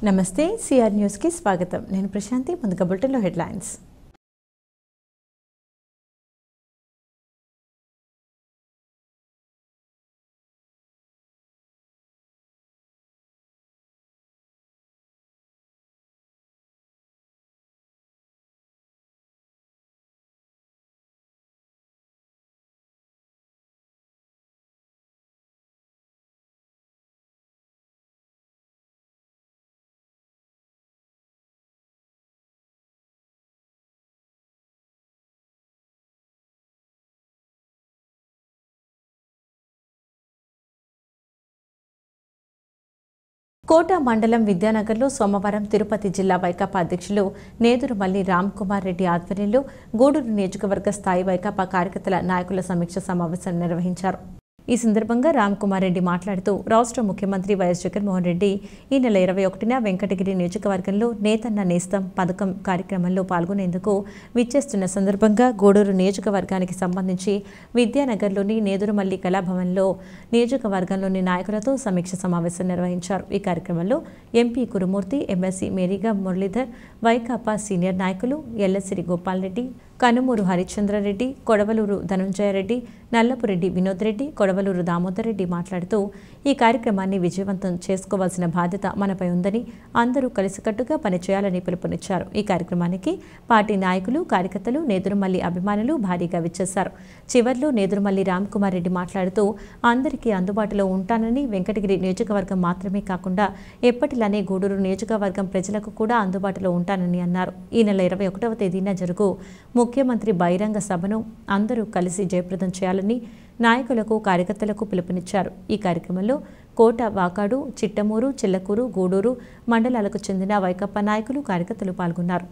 నమస్తే CR news కి స్వాగతం. నేను ప్రశాంతి. ముందుగా బులెటిన్లో హెడ్లైన్స్. కోట మండలం విద్యానగర్లో సోమవారం తిరుపతి జిల్లా వైకాపా అధ్యక్షులు నేదురుమల్లి రామ్కుమార్ రెడ్డి ఆధ్వర్యంలో గూడూరు నియోజకవర్గ స్థాయి వైకాపా కార్యకర్తల నాయకుల సమీక్ష సమావేశం నిర్వహించారు. ఈ సందర్భంగా రామ్కుమార్ రెడ్డి మాట్లాడుతూ రాష్ట్ర ముఖ్యమంత్రి వైఎస్ జగన్మోహన్ రెడ్డి ఈ నెల 21న వెంకటగిరి నియోజకవర్గంలో నేతన్న నేస్తం పథకం కార్యక్రమంలో పాల్గొనేందుకు విచ్చేస్తున్న సందర్భంగా గూడూరు నియోజకవర్గానికి సంబంధించి విద్యానగర్లోని నేదురుమల్లి కళాభవన్లో నియోజకవర్గంలోని నాయకులతో సమీక్ష సమావేశం నిర్వహించారు. ఈ కార్యక్రమంలో ఎంపీ కురుమూర్తి, ఎమ్మెల్సీ మేరీగా మురళీధర్, వైకాపా సీనియర్ నాయకులు ఎల్లసిరి గోపాల్ రెడ్డి, కనుమూరు హరిచంద్రారెడ్డి, కొడవలూరు ధనుంజయరెడ్డి, నల్లపురెడ్డి వినోద్ రెడ్డి, కొడవలూరు దామోదర్ రెడ్డి మాట్లాడుతూ ఈ కార్యక్రమాన్ని విజయవంతం చేసుకోవాల్సిన బాధ్యత మనపై ఉందని, అందరూ కలిసికట్టుగా పనిచేయాలని పిలుపునిచ్చారు. ఈ కార్యక్రమానికి పార్టీ నాయకులు, కార్యకర్తలు, నేదురుమల్లి అభిమానులు భారీగా విచ్చేశారు. చివర్లో నేదురుమల్లి రామ్కుమార్ రెడ్డి మాట్లాడుతూ అందరికీ అందుబాటులో ఉంటానని, వెంకటగిరి నియోజకవర్గం మాత్రమే కాకుండా ఎప్పటిలానే గూడూరు నియోజకవర్గం ప్రజలకు కూడా అందుబాటులో ఉంటానని అన్నారు. ఈ నెల 21వ తేదీన జరుగు ముఖ్యమంత్రి బహిరంగ సభను అందరూ కలిసి జయప్రదం చేయాలని నాయకులకు, కార్యకర్తలకు పిలుపునిచ్చారు. ఈ కార్యక్రమంలో కోట, వాకాడు, చిట్టమూరు, చిల్లకూరు, గూడూరు మండలాలకు చెందిన వైకాపా నాయకులు, కార్యకర్తలు పాల్గొన్నారు.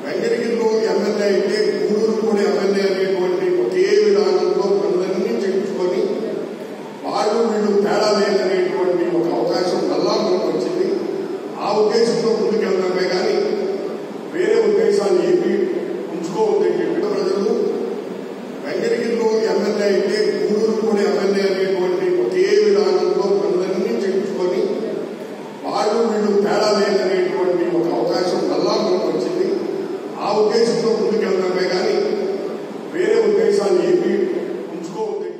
వెంకటగిరిలో ఎమ్మెల్యే అయితే గూడూరు కూడా ఎమ్మెల్యే అనేటువంటి ఒకే విధానంలో పనులన్నీ చెప్పుకొని వాళ్ళు వీళ్ళు తేడా లేదనేటువంటి ఒక అవకాశం మళ్ళా మనకు వచ్చింది. ఆ ఉద్దేశంలో ముందుకెళ్తామే కానీ వేరే ఉద్దేశాన్ని ఏపీ ఉంచుకోవద్దని చెప్పి ప్రజలు వెంకటగిరిలో ఎమ్మెల్యే అయితే గూడూరు కూడా ఎమ్మెల్యే అనేటువంటి ఒకే విధానంలో పనులన్నీ చెప్పుకొని వాళ్ళు వీళ్ళు తేడా లేదనేటువంటి ఒక అవకాశం మళ్ళా మనకు వచ్చింది. ఆ ఉద్దేశంలో ముందుకెళ్తామే కానీ వేరే ఉద్దేశాన్ని ఏపీ ఉంచుకోవద్దని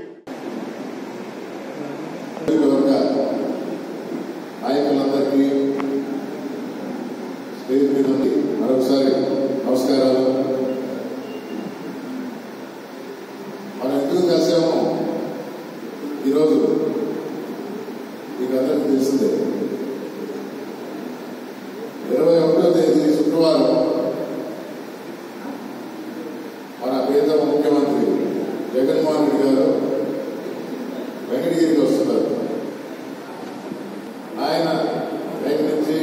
నాయకులందరికీ స్టేజ్ మీద మరొకసారి నమస్కారాలు. మనం ఎందుకు కలిసామో ఈరోజు మీకు అందరికీ తెలిసిందే. 21వ తేదీ శుక్రవారం మన ప్రియతమ ముఖ్యమంత్రి జగన్మోహన్ రెడ్డి గారు వెంకటగిరికి వస్తున్నారు. ఆయన బయట నుంచి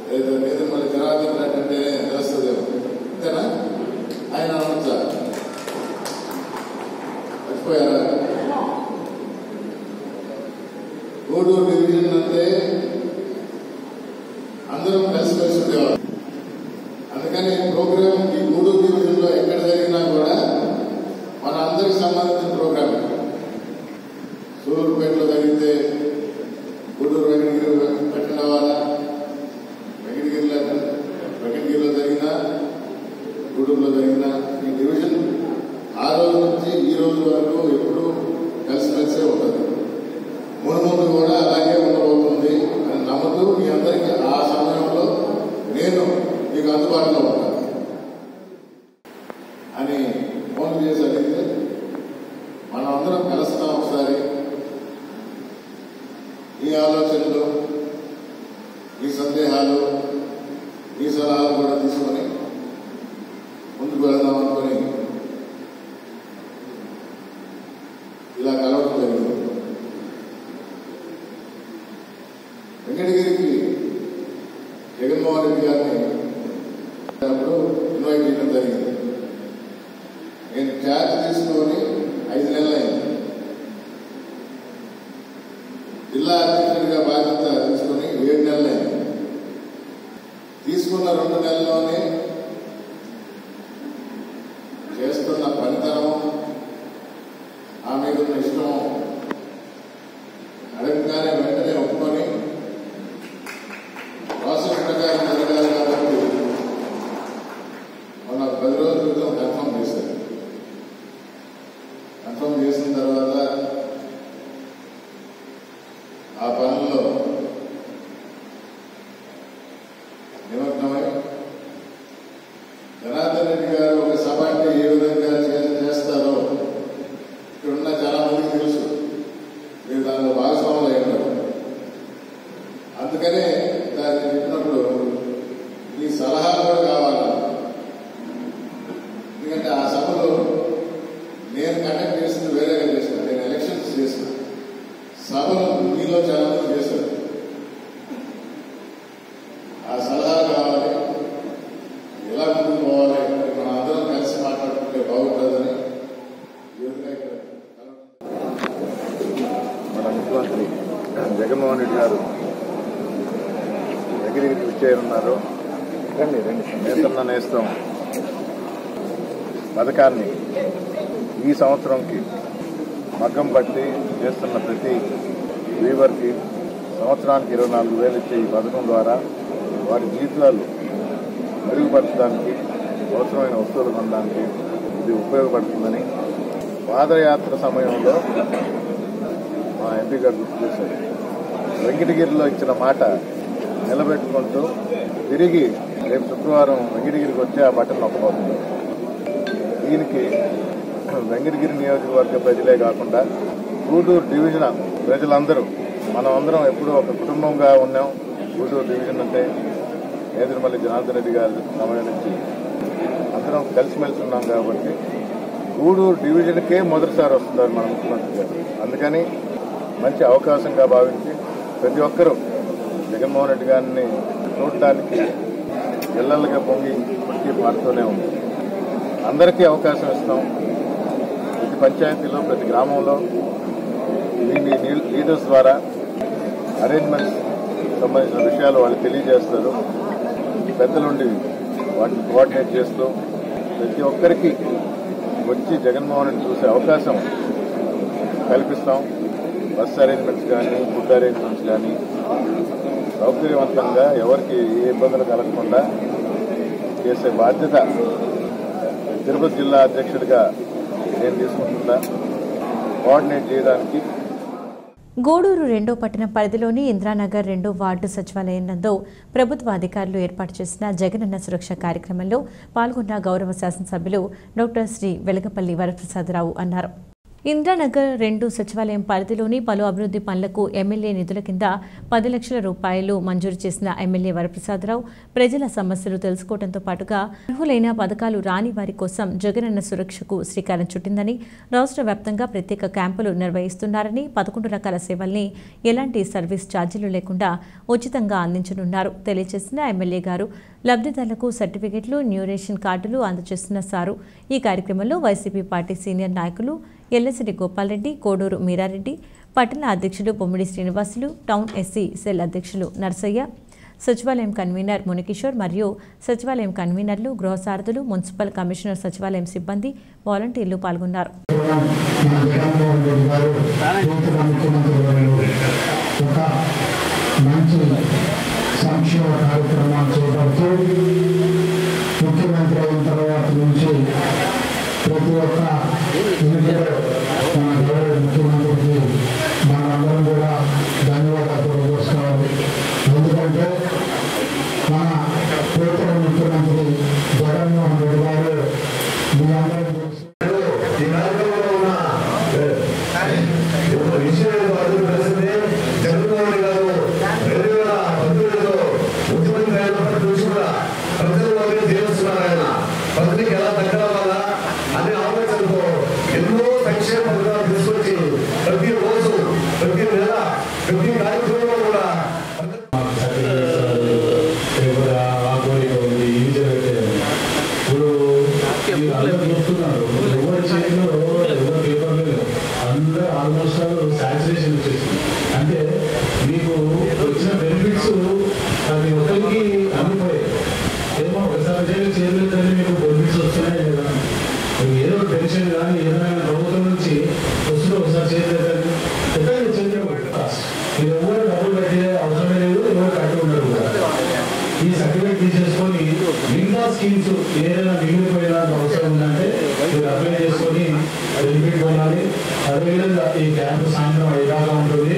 నేదురుమల్లి జనార్దన్ రెడ్డి అంటే తెలుస్తుందేమో, అంతేనా? ఆయన అనొచ్చా? మర్చిపోయారా? గూడూరు డివిజన్ అంటే అందరం కలిసి ఉండేవారు. అందుకని ప్రోగ్రామ్ ఈ గూడూరు డివిజన్ లో ఎక్కడ జరిగినా కూడా మన అందరికి సంబంధించిన ప్రోగ్రామ్. సూలూరుపేటలో జరిగితే గూడూరు వెంకటగిరి పెట్టినవాళ్ళ, వెంకటగిరిలో జరిగిన, గూడూరులో జరిగిన ఈ డివిజన్ ఆ రోజు నుంచి ఈ రోజు వరకు ఎప్పుడు కలిసిమెలిసే ఉంటుంది. ముందు కూడా అలాగే ఉండబోతుంది అని నమ్ముతూ మీ అందరికీ ఆ సమయంలో నేను మీకు అందుబాటులో ఉంటాను అని ఫోన్ చేసి అడిగితే మనం అందరం కలుస్తాం. ఒకసారి ఈ ఆలోచనలు, ఈ సందేహాలు, ఈ సలహాలు కూడా తీసుకొని ముందుకు వెళ్దాం అనుకొని ఇలా కలవడం జరిగింది. వెంకటగిరికి జగన్మోహన్ రెడ్డి గారిని జిల్లాలోనే చేస్తున్న పనితనం, ఆమె మీద ఇష్టం అడగగానే వెంటనే ఒప్పుకొని ప్రాసెస్ ప్రకారం జరగాలి కాబట్టి మొన్న 10 రోజుల క్రితం కన్ఫర్మ్ చేశారు. కన్ఫర్మ్ చేసిన తర్వాత ఆ పనుల్లో నిమగ్నమై జనార్దన్ రెడ్డి గారు ఒక సభ అంటే ఏ విధంగా చేస్తారో ఇక్కడున్న చాలా మందికి తెలుసు. మీరు దానిలో భాగస్వాములు అయినారు. అందుకనే దాన్ని చెప్పినప్పుడు మీ సలహాలు కూడా కావాలి. ఎందుకంటే ఆ సభలో నేను కండక్ట్ చేసింది వేరేగా చేసిన, నేను ఎలక్షన్స్ చేసిన సభలు మీలో చాలా మంది చేశారు. ఆ సలహాలు కావాలి, ఎలా ముందుకు పోవాలి, మనం అందరం కలిసి మాట్లాడుకుంటే బాగుంటుందని మన ముఖ్యమంత్రి జగన్మోహన్ రెడ్డి గారు దగ్గరికి విచ్చేయనున్నారు. నేతన్న నేస్తం పథకాన్ని ఈ సంవత్సరంకి మగ్గం పట్టి చేస్తున్న ప్రతి వీవర్కి సంవత్సరానికి 24,000 ఇచ్చే ఈ పథకం ద్వారా వారి జీవితాలు మెరుగుపరచడానికి, అవసరమైన వస్తువులు కొనడానికి ఇది ఉపయోగపడుతుందని పాదయాత్ర సమయంలో మా ఎంపీ గారు గుర్తు చేశారు. వెంకటగిరిలో ఇచ్చిన మాట నిలబెట్టుకుంటూ తిరిగి రేపు శుక్రవారం వెంకటగిరికి వచ్చి ఆ బటన్ నొక్కబోతుంది. దీనికి వెంకటగిరి నియోజకవర్గ ప్రజలే కాకుండా గూడూరు డివిజన్ ప్రజలందరూ, మనం అందరం ఎప్పుడూ ఒక కుటుంబంగా ఉన్నాం. గూడూరు డివిజన్ అంటే నేదురుమల్లి జనార్దన్ రెడ్డి గారి సమయం నుంచి అందరం కలిసిమెలిసి ఉన్నాం కాబట్టి గూడూరు డివిజన్కే మొదటిసారి వస్తున్నారు మన ముఖ్యమంత్రి గారు. అందుకని మంచి అవకాశంగా భావించి ప్రతి ఒక్కరూ జగన్మోహన్ రెడ్డి గారిని చూడటానికి ఇళ్లలుగా పొంగి ఇప్పటికీ మారుతూనే ఉంది. అందరికీ అవకాశం ఇస్తాం. ప్రతి పంచాయతీలో, ప్రతి గ్రామంలో మీ లీడర్స్ ద్వారా అరేంజ్మెంట్స్ సంబంధించిన విషయాలు వాళ్ళు తెలియజేస్తారు. పెద్దలుండి వాటిని కోఆర్డినేట్ చేస్తూ ప్రతి ఒక్కరికి వచ్చి జగన్మోహన్ రెడ్డి చూసే అవకాశం కల్పిస్తాం. బస్ అరేంజ్మెంట్స్ కానీ, ఫుడ్ అరేంజ్మెంట్స్ కానీ సౌకర్యవంతంగా ఎవరికి ఏ ఇబ్బందులు కలగకుండా చేసే బాధ్యత తిరుపతి జిల్లా అధ్యక్షుడిగా నేను తీసుకుంటున్నా. కోఆర్డినేట్ చేయడానికి గూడూరు 2వ పట్టణ పరిధిలోని ఇంద్రానగర్ 2వ వార్డు సచివాలయం నందు ప్రభుత్వ అధికారులు ఏర్పాటు చేసిన జగనన్న సురక్ష కార్యక్రమంలో పాల్గొన్న గౌరవ శాసనసభ్యులు డాక్టర్ శ్రీ వెలగపల్లి వరప్రసాదరావు అన్నారు. ఇంద్రానగర్ 2 సచివాలయం పరిధిలోని పలు అభివృద్ధి పనులకు ఎమ్మెల్యే నిధుల కింద 10 లక్షల రూపాయలు మంజూరు చేసిన ఎమ్మెల్యే వరప్రసాదరావు ప్రజల సమస్యలు తెలుసుకోవడంతో పాటుగా అర్హులైన పథకాలు రాని వారి కోసం జగనన్న సురక్షకు శ్రీకారం చుట్టిందని, రాష్ట్ర వ్యాప్తంగా ప్రత్యేక క్యాంపులు నిర్వహిస్తున్నారని, 11 రకాల సేవల్ని ఎలాంటి సర్వీస్ ఛార్జీలు లేకుండా ఉచితంగా అందించనున్నారు తెలియజేసిన ఎమ్మెల్యే గారు లబ్ధిదారులకు సర్టిఫికెట్లు, న్యూ రేషన్ కార్డులు అందజేస్తున్న సారు. ఈ కార్యక్రమంలో వైసీపీ పార్టీ సీనియర్ నాయకులు ఎల్లసిడి గోపాల్రెడ్డి, కోడూరు మీరారెడ్డి, పట్టణ అధ్యక్షులు బొమ్మిడి శ్రీనివాసులు, టౌన్ ఎస్సీ సెల్ అధ్యక్షులు నర్సయ్య, సచివాలయం కన్వీనర్ మునికిషోర్ మరియు సచివాలయం కన్వీనర్లు, గృహసారథులు, మున్సిపల్ కమిషనర్, సచివాలయం సిబ్బంది, వాలంటీర్లు పాల్గొన్నారు. సంక్షేమ కార్యక్రమాలు చేపడుతూ ముఖ్యమంత్రి అయిన తర్వాత నుంచి ప్రతి ఒక్క ఇంటిలో మన గౌరవ ముఖ్యమంత్రికి మనందరం కూడా ధన్యవాదాలు తెలియజేసుకోవాలి. ఎందుకంటే మన ప్రియతమ ముఖ్యమంత్రి జగన్మోహన్ రెడ్డి గారు మీ అందరూ ఈ కార్యక్రమంలో ఉన్న విషయం జగన్మోహన్ రెడ్డి గారు 2018లో ముఖ్యమంత్రి అయినప్పటి నుంచి కూడా ప్రజల్లోనే జీవిస్తున్నారు. ఆయన ప్రజలకు ఎలా తగ్గడం వల్ల అనే ఆలోచనతో ఎన్నో సంక్షేమ పథకాలు తీసుకొచ్చి ప్రతి రోజు, ప్రతి నెల, ప్రతి కార్యక్రమంలో కూడా అందరూ ఆల్మోస్ట్ సాచురేషన్ వచ్చేసింది. అంటే మీకు వచ్చిన బెనిఫిట్స్ అది ఒకరికి అమ్మిపోయాయి. ఏమో ఉండాలి. అదేవిధంగా ఈ క్యాంపు సాయంత్రం 5 దాకా ఉంటుంది.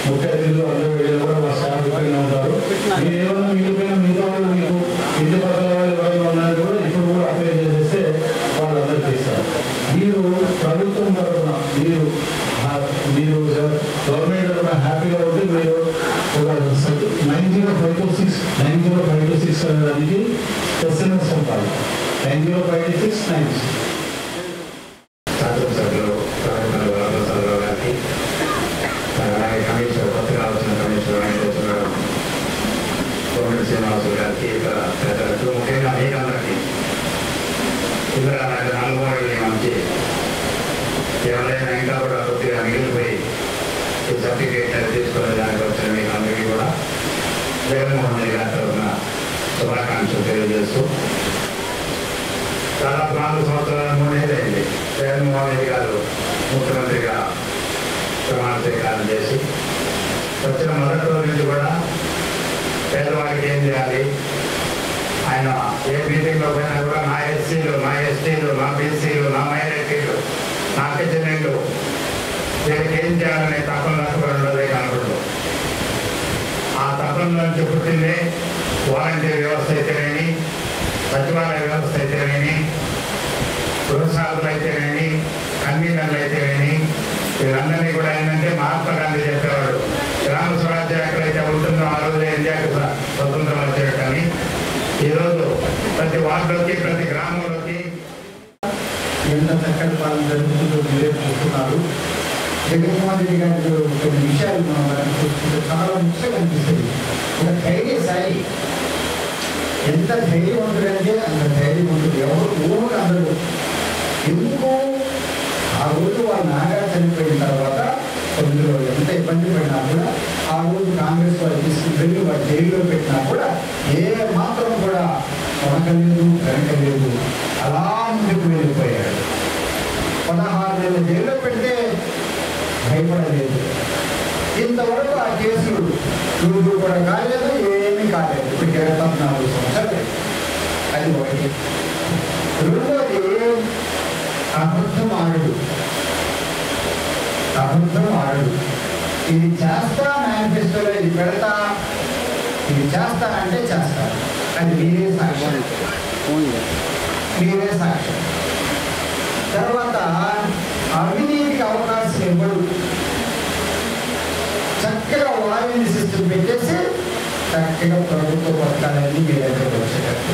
ముఖ్య అతిథులు అందరూ వీళ్ళు కూడా మా స్టాఫ్ ఇక్కడనే ఉంటారు. మీరు ఏమన్నా మిగిలిపోయిన మిగతా వాళ్ళు మీకు ఇంటి పక్కల వాళ్ళు ఎవరైనా ఉన్నారు కూడా ఇప్పుడు కూడా అప్లై చేసేస్తే వాళ్ళందరూ చేస్తారు. మీరు ప్రభుత్వం తరఫున మీరు గవర్నమెంట్ తరఫున హ్యాపీగా ఉంటే మీరు ఒక 9052690526 అనేదానికి ఎస్ఎంఎస్ పంపాలి. 905269. శాసనసభ్యులు వరప్రసాదరావు గారికి, అలాగే కమిషనర్ కొత్తగా వచ్చిన కమిషనర్ కోమటి శ్రీనివాసులు గారికి, ఇతర పెద్దలకు, ముఖ్యంగా మీకందరికీ ఇక్కడ 4 ఏళ్ళ నుంచి ఎవరైనా ఇంకా కూడా కొద్దిగా మిగిలిపోయి ఈ సర్టిఫికేట్ తీసుకునే దానికి వచ్చిన మీకు అందరికీ కూడా జగన్మోహన్ రెడ్డి గారి తరఫున శుభాకాంక్షలు తెలియజేస్తూ, దాదాపు 4 సంవత్సరాల 3 ఏళ్ళు అయింది జగన్మోహన్ రెడ్డి గారు ముఖ్యమంత్రిగా ప్రమాణ స్వీకారం చేసి వచ్చిన మొదటి రోజు నుంచి కూడా పేదవాడికి ఏం చేయాలి, ఆయన ఏ మీటింగ్లో పోయినా కూడా నా ఎస్సీలు, నా ఎస్టీలు, నా బీసీలు, నా మైనారిటీలు, నా గిరిజనులు వీరికి ఏం చేయాలనే తపన ఉన్నదే కనపడదు. ఆ తపన నుంచి పుట్టిందే వాలంటీర్ వ్యవస్థ అయితేనేమి, సచివాలయ వ్యవస్థ అయితేనేమి, గృహసాధులు అయితేనేమి, కన్వీనర్లు అయితేనేమి, వీళ్ళందరినీ కూడా ఏంటంటే మహాత్మా గాంధీ చెప్పేవాడు, గ్రామ స్వరాజ్యం ఎక్కడైతే ఉంటుందో ఆ రోజు ఇండియాకి స్వతంత్రం వచ్చేది. కానీ ఈరోజు ప్రతి వార్డులోకి, ప్రతి గ్రామంలోకి ఎంత చక్కటి పాలన జరుగుతుందో మీరే చూస్తున్నారు. జగన్మోహన్ రెడ్డి గారి కొన్ని విషయాలు మనం చూస్తుంటే చాలా ముఖ్యంగా అనిపిస్తుంది. ఒక ధైర్యశాలి, ఎంత ధైర్యవంతుడంటే అంత ధైర్యవంతుడు. ఎవరు ఊరు అందరూ ఎందుకు ఆ రోజు వాళ్ళ నాన్నగారు చనిపోయిన తర్వాత కొందరు ఎంత ఇబ్బంది పడినా కూడా ఆ రోజు కాంగ్రెస్ వాళ్ళు తీసుకుని వాళ్ళు జైల్లో పెట్టినా కూడా ఏ మాత్రం కూడా కొనకలేదు, వెనకలేదు, అలా ముందుకు వెళ్ళిపోయాడు. 16 నెలలు జైల్లో పెడితే భయపడలేదు. ఇంతవరకు ఆ కేసులు రోజు కూడా కాలేదు, ఏమీ కాలేదు. ఇప్పుడు 24 సంవత్సరాలు. అది ఒకటి. రెండోది అబద్ధం ఆడు. ఇది చేస్తా, మేనిఫెస్టోలో ఇది పెడతా, ఇది చేస్తానంటే చేస్తారు. అది మీరే సాక్ష్యం. తర్వాత అవినీతికి అవకాశం ఇవ్వడు. చక్కగా వారంటీ సిస్టమ్ పెట్టేసి చక్కగా ప్రభుత్వ పథకాలన్నీ మీ దగ్గరకు వచ్చేటట్టు.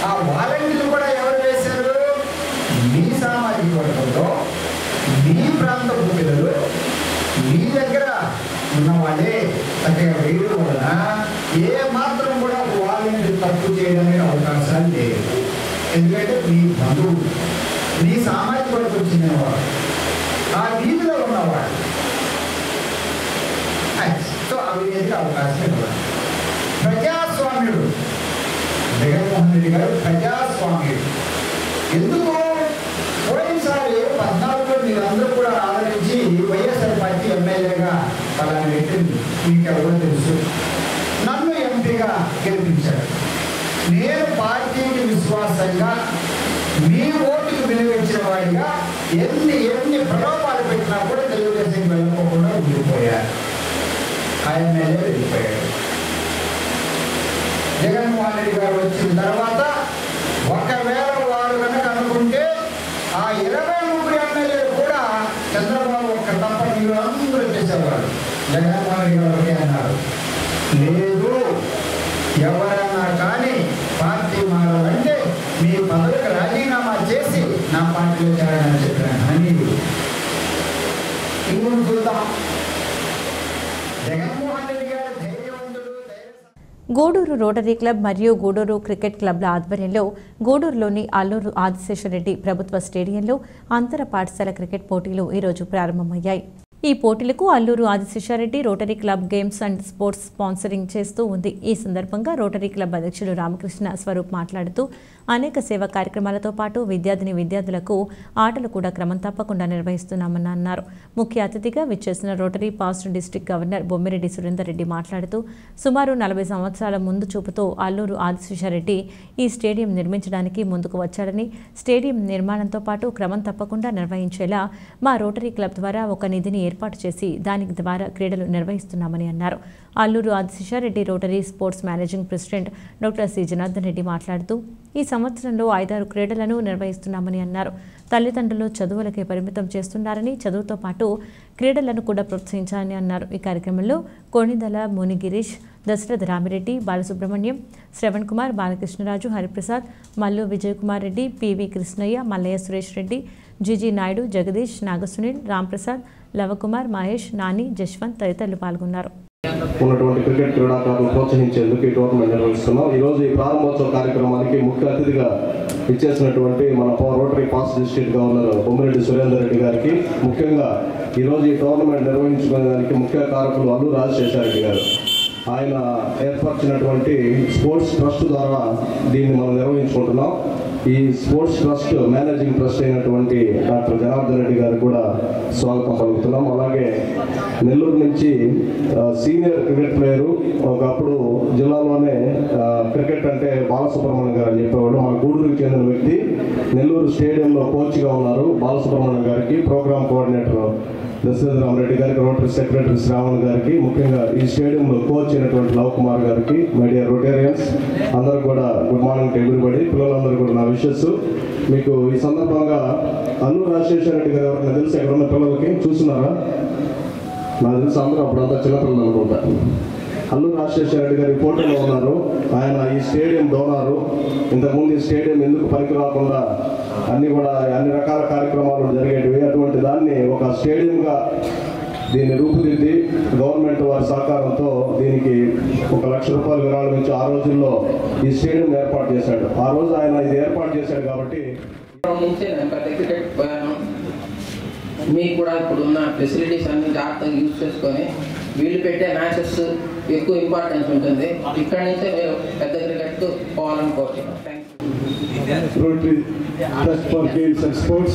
ఆ వారంటీలు కూడా ఎవరు వేశారు? మీ సామాజిక వర్గంలో, మీ ప్రాంత భూమిలలో, మీ దగ్గర ఉన్న వాళ్ళే చక్కగా వేయడం వలన ఏ మాత్రం కూడా వారంటీ తప్పు చేయడానికి అవకాశాలు లేవు. ఎందుకంటే మీ బంధువులు, మీ సామాజిక వర్గం చెందినవాడు, ఆ వీధిలో ఉన్నవాడు. సో అవినీతికి అవకాశం ఇవ్వాలి. ప్రజాస్వామ్యుడు జగన్మోహన్ రెడ్డి గారు ప్రజాస్వామ్యుడు. ఎందుకు? పోయినసారి 14లో మీరందరూ కూడా ఆదరించి వైఎస్ఆర్ పార్టీ ఎమ్మెల్యేగా పలానా వ్యక్తిని మీకు ఎవరో తెలుసు, నన్ను ఎంపీగా గెలిపించాడు. నేను పార్టీకి విశ్వాసంగా మీ ఓటుకు విలువించిన వాడిగా ఎన్ని ప్రలోభాలు పెట్టినా కూడా తెలుగుదేశం వెళ్ళకోకుండా ఉండిపోయారు. ఆ ఎమ్మెల్యే వెళ్ళిపోయాడు. జగన్మోహన్ రెడ్డి గారు వచ్చిన తర్వాత ఒకవేళ వారు కనుక అనుకుంటే ఆ 23 ఎమ్మెల్యేలు కూడా చంద్రబాబు ఒక్క తప్ప మీరు అందరూ చేసేవారు. జగన్మోహన్ రెడ్డి గారు ఒకే అన్నారు, లేదు ఎవరన్నా కానీ పార్టీ మారాలంటే మీ పదవికి రాజీనామా చేసి నా పార్టీలో చేరాలని చెప్పాను అని. ఇప్పుడు చూద్దాం జగన్మోహన్ రెడ్డి గారు ధైర్యవంతుడు. గూడూరు రోటరీ క్లబ్ మరియు గూడూరు క్రికెట్ క్లబ్ల ఆధ్వర్యంలో గూడూరులోని అల్లూరు ఆదిశేషరెడ్డి ప్రభుత్వ స్టేడియంలో అంతర పాఠశాల క్రికెట్ పోటీలు ఈరోజు ప్రారంభమయ్యాయి. ఈ పోటీలకు Alluru Adiseshareddy Rotary Club games and sports sponsoring చేస్తూ ఉంది. ఈ సందర్భంగా రోటరీ క్లబ్ అధ్యక్షుడు రామకృష్ణ స్వరూప్ మాట్లాడుతూ అనేక సేవా కార్యక్రమాలతో పాటు విద్యార్థులకు ఆటలు కూడా క్రమం తప్పకుండా నిర్వహిస్తున్నామని అన్నారు. ముఖ్య అతిథిగా విచ్చేసిన rotary past district governor Bommireddy Surender Reddy మాట్లాడుతూ సుమారు 40 సంవత్సరాల ముందు చూపుతో అల్లూరు ఆదిశేషారెడ్డి ఈ స్టేడియం నిర్మించడానికి ముందుకు వచ్చాడని, స్టేడియం నిర్మాణంతో పాటు క్రమం తప్పకుండా నిర్వహించేలా మా రోటరీ క్లబ్ ద్వారా ఒక నిధిని ఏర్పాటు చేసి దాని ద్వారా క్రీడలు నిర్వహిస్తున్నామని అన్నారు. Alluru Adiseshareddy Rotary sports managing president doctor C Janardhan Reddy మాట్లాడుతూ ఈ సంవత్సరంలో 5-6 క్రీడలను నిర్వహిస్తున్నామని అన్నారు. తల్లిదండ్రులు చదువులకే పరిమితం చేస్తున్నారని, చదువుతో పాటు క్రీడలను కూడా ప్రోత్సహించాలని అన్నారు. ఈ కార్యక్రమంలో కోణిదల మునిగిరీష్, దశరథ రామిరెడ్డి, బాలసుబ్రహ్మణ్యం, శ్రవణ్ కుమార్, బాలకృష్ణరాజు, హరిప్రసాద్, మల్లు విజయ్ కుమార్ రెడ్డి, పివి కృష్ణయ్య, మల్లయ్య సురేష్ రెడ్డి, జిజి నాయుడు, జగదీష్, నాగసునీల్, రాంప్రసాద్, లవకుమార్, మహేష్, నాని, జశ్వంత్ తదితరులు పాల్గొన్నారు. ఉన్నటువంటి క్రికెట్ క్రీడాకారులను ప్రోత్సహించేందుకు ఈ టోర్నమెంట్ నిర్వహిస్తున్నాం. ఈరోజు ఈ ప్రారంభోత్సవ కార్యక్రమానికి ముఖ్య అతిథిగా ఇచ్చేసినటువంటి మన rotary past district governor Bommireddy Surender Reddy గారికి, ముఖ్యంగా ఈరోజు ఈ టోర్నమెంట్ నిర్వహించుకోవడానికి ముఖ్య కారకులు అల్లూరు ఆదిశేషారెడ్డి గారు. ఆయన ఏర్పరిచినటువంటి స్పోర్ట్స్ ట్రస్ట్ ద్వారా దీన్ని మనం నిర్వహించుకుంటున్నాం. ఈ స్పోర్ట్స్ ట్రస్ట్ మేనేజింగ్ ట్రస్ట్ అయినటువంటి డాక్టర్ జనార్దన్ రెడ్డి గారు కూడా స్వాగతం పలుకుతున్నాం. అలాగే నెల్లూరు నుంచి సీనియర్ క్రికెట్ ప్లేయరు, ఒకప్పుడు జిల్లాలోనే క్రికెట్ అంటే బాలసుబ్రహ్మణ్యం గారు అని చెప్పేవాడు. మన గూడూరుకి చెందిన వ్యక్తి, నెల్లూరు స్టేడియంలో కోచ్గా ఉన్నారు. బాలసుబ్రహ్మణ్యం గారికి, ప్రోగ్రామ్ కోఆర్డినేటర్ దశరథ రామరెడ్డి గారికి, రోటరీ సెక్రటరీ శ్రావణ్ గారికి, ముఖ్యంగా ఈ స్టేడియంలో కోచ్ అయినటువంటి లవ్ కుమార్ గారికి, మై డియర్ రోటేరియన్స్ అందరూ కూడా గుడ్ మార్నింగ్ టు ఎవ్రీబడి. పిల్లలందరూ కూడా నా విషెస్. మీకు ఈ సందర్భంగా అల్లూరు రాజశేఖరరెడ్డి గారు ఎవరైనా తెలుసు? ఎక్కడ ఉన్న పిల్లలకి చూస్తున్నారా? నాకు తెలుసు అందరూ అప్పుడంతా చిన్నపిల్లలు అనుకుంటా. అల్లూరు రాజశేఖరరెడ్డి గారి పోటీలో ఉన్నారు. ఆయన ఈ స్టేడియం డోనారు. ఇంతకుముందు ఈ స్టేడియం ఎందుకు పనికి రాకుండా అన్ని రకాల కార్యక్రమాలు జరిగేటివి. అటువంటి దాన్ని ఒక స్టేడియంగా దీన్ని రూపుదిద్ది గవర్నమెంట్ వారి సహకారంతో దీనికి 1 లక్ష రూపాయలు విరాళం ఇచ్చి ఆ రోజుల్లో ఈ స్టేడియం ఏర్పాటు చేశాడు. ఆ రోజు ఆయన ఇది ఏర్పాటు చేశాడు కాబట్టి మీకు కూడా ఇప్పుడున్న ఫెసిలిటీస్ అన్ని జాగ్రత్తగా యూజ్ చేసుకొని వీళ్ళు పెట్టే మ్యాచెస్ ఎక్కువ ఇంపార్టెన్స్ ఉంటుంది. ఇక్కడి నుంచే మీరు పెద్ద క్రికెట్ పోవాలని కోరుతున్నాం. Rotary Trust for Games and Sports,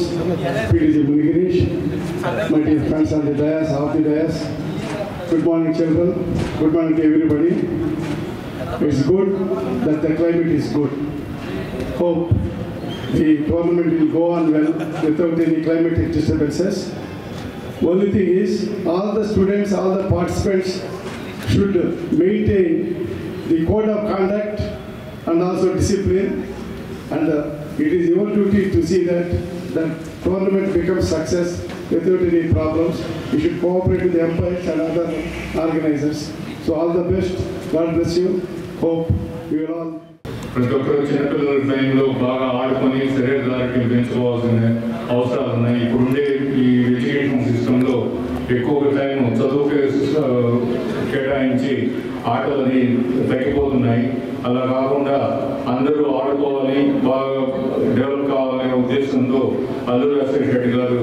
PDG Munigirish, my dear friends on the dais, off the dais. Good morning, children. Good morning to everybody. It's good that the climate is good. Hope the tournament will go on well without any climatic disturbances. Only thing is, all the students, all the participants should maintain the code of conduct and also discipline. And it is your duty to see that the tournament becomes success without any problems. You should cooperate with the umpires and other organizers. So all the best. God bless you. Hope we will all. ప్రతి ఒక్కరు చిన్నపిల్లల టైంలో బాగా ఆడుకొని శరీరదారికి పెంచుకోవాల్సిన అవసరాలు ఉన్నాయి. ఇప్పుడుండే ఈ ఎడ్యుకేషన్ సిస్టంలో ఎక్కువగా టైం చదువుకే కేటాయించి ఆటలని తగ్గిపోతున్నాయి. అలా కాకుండా అందరూ ఆడుకోవాలి, బాగా డెవలప్ కావాలనే ఉద్దేశంతో అల్లూరు రాజశేఖరరెడ్డి గారు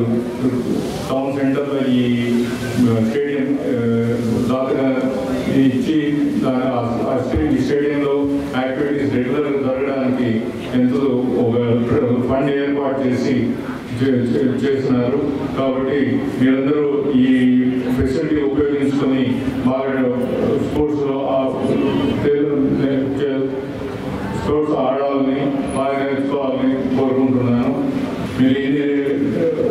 టౌన్ సెంటర్లో ఈ స్టేడియం దాకా ఇచ్చి ఈ స్టేడియంలో యాక్టివిటీస్ రెగ్యులర్గా జరగడానికి ఎంతో ఒక ఫండ్ ఏర్పాటు చేస్తున్నారు. కాబట్టి మీరందరూ ఈ ఫెసిలిటీ ఉపయోగించుకొని బాగా స్పోర్ట్స్లో ఆడాలని, బాగా నేర్చుకోవాలని కోరుకుంటున్నాను. మీరు ఎన్ని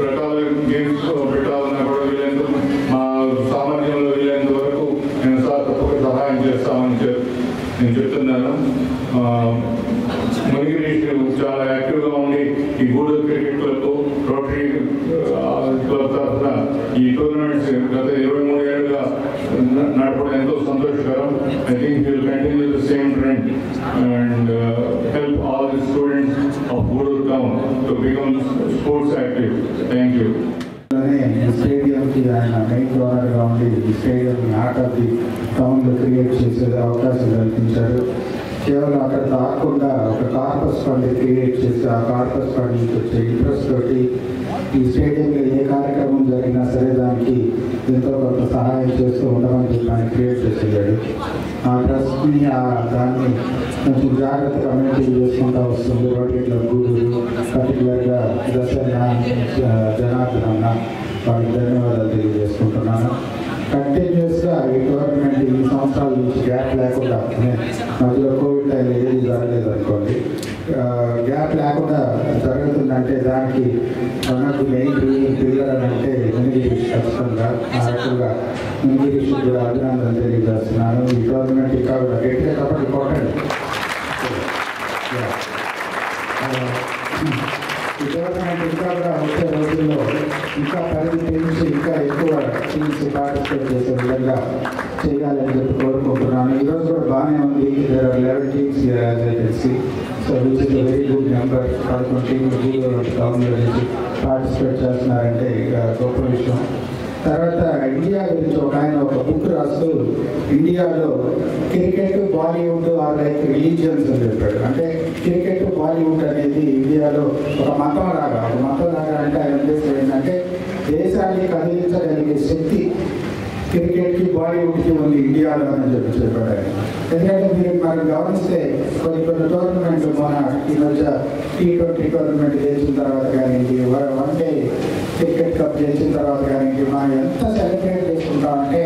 రకాల గేమ్స్ పెట్టాలన్నా కూడా వీలైనంత మా సామర్థ్యంలో వీలైనంత వరకు నేను తప్పక సహాయం చేస్తామని నేను చెప్తున్నాను. మునిగిరీష్ చాలా యాక్టివ్గా ఉండి ఈ Gudur cricket club, Rotary Club తరఫున ఈ టోర్నమెంట్స్ గత 23 ఏళ్ళుగా నడపడం ఎంతో సంతోషకరం. I think will continue the same trend and help all the students of Guduru town to become sports active. Thank you. స్టేడియంకి ఆయన మెయిన్ డోనర్గా ఉండి ఈ స్టేడియం ఆర్ట్ ఆఫ్ ది టౌన్లో క్రియేట్ చేసే అవకాశం కల్పించారు. కేవలం అక్కడ కాకుండా ఒక కార్పస్ ఫండ్ క్రియేట్ చేసి ఆ కార్పస్ ఫండ్ నుంచి వచ్చే ఇంట్రెస్ట్ తోటి ఈ స్టేడియంలో ఏ కార్యక్రమం జరిగినా సరే దానికి ఎంతో కొంత సహాయం చేస్తూ ఉండమని చెప్పి ఆయన క్రియేట్ చేసి వెళ్ళాడు. ఆ ట్రస్ట్ని దాన్ని కొంచెం జాగ్రత్తగా మెయింటైన్ చేసుకుంటూ వస్తుంది. రోటరీ క్లబ్ గూడూరు, పర్టికులర్గా జనార్దన్ వాళ్ళకి ధన్యవాదాలు తెలియజేసుకుంటున్నాను. కంటిన్యూస్గా ఈ గవర్నమెంట్ ఈ సంవత్సరాల నుంచి గ్యాప్ లేకుండా, మధ్యలో కోవిడ్ టైంలో ఏది జరగలేదు అనుకోండి, గ్యాప్ లేకుండా జరుగుతుందంటే దానికి మనకు మెయిన్ రీజన్ పిల్లలు అంటే మునిగిరీష్ ఖచ్చితంగా యాక్చువల్గా మునిగిరీష్ కూడా అభినందన తెలియజేస్తున్నాను. ఈ గవర్నమెంట్ ఇంకా గట్టిగా కాబట్టి ఇంపార్టెంట్ ఈ గవర్నమెంట్ ఇంకా కూడా వచ్చే రోజుల్లో ఇంకా పరిధి పెంచి ఇంకా ఎక్కువ టీమ్స్ పార్టిసిపేట్ చేసే విధంగా చేయాలని చెప్పి కోరుకుంటున్నాను. ఈరోజు కూడా బాగానే ఉంది. 11 టీమ్స్ తెలిసి, so which is very good number. 11 teams టౌన్లో నుంచి పార్టిసిపేట్ చేస్తున్నారంటే గొప్ప విషయం. తర్వాత ఇండియా గురించి ఒక బుక్ రాస్తూ ఇండియాలో cricket, Bollywood are like religions అని చెప్పాడు. అంటే క్రికెట్, బాలీవుడ్ అనేది ఇండియాలో ఒక మతం లాగా అంటే ఆయన ఉద్దేశం ఏంటంటే దేశాన్ని కదిలించగలిగే శక్తి క్రికెట్కి, బాలీవుడ్కి ఉంది ఇండియాలో అని చెప్పాడు ఆయన. ఎందుకంటే మీరు మనం గమనిస్తే కొన్ని టోర్నమెంట్లు మన ఈ మధ్య T20 టోర్నమెంట్ చేసిన తర్వాత కానీ, వన్ డే క్రికెట్ కప్ చేసిన తర్వాత కానీ మనం ఎంత సెలబ్రేట్ చేసుకుంటామంటే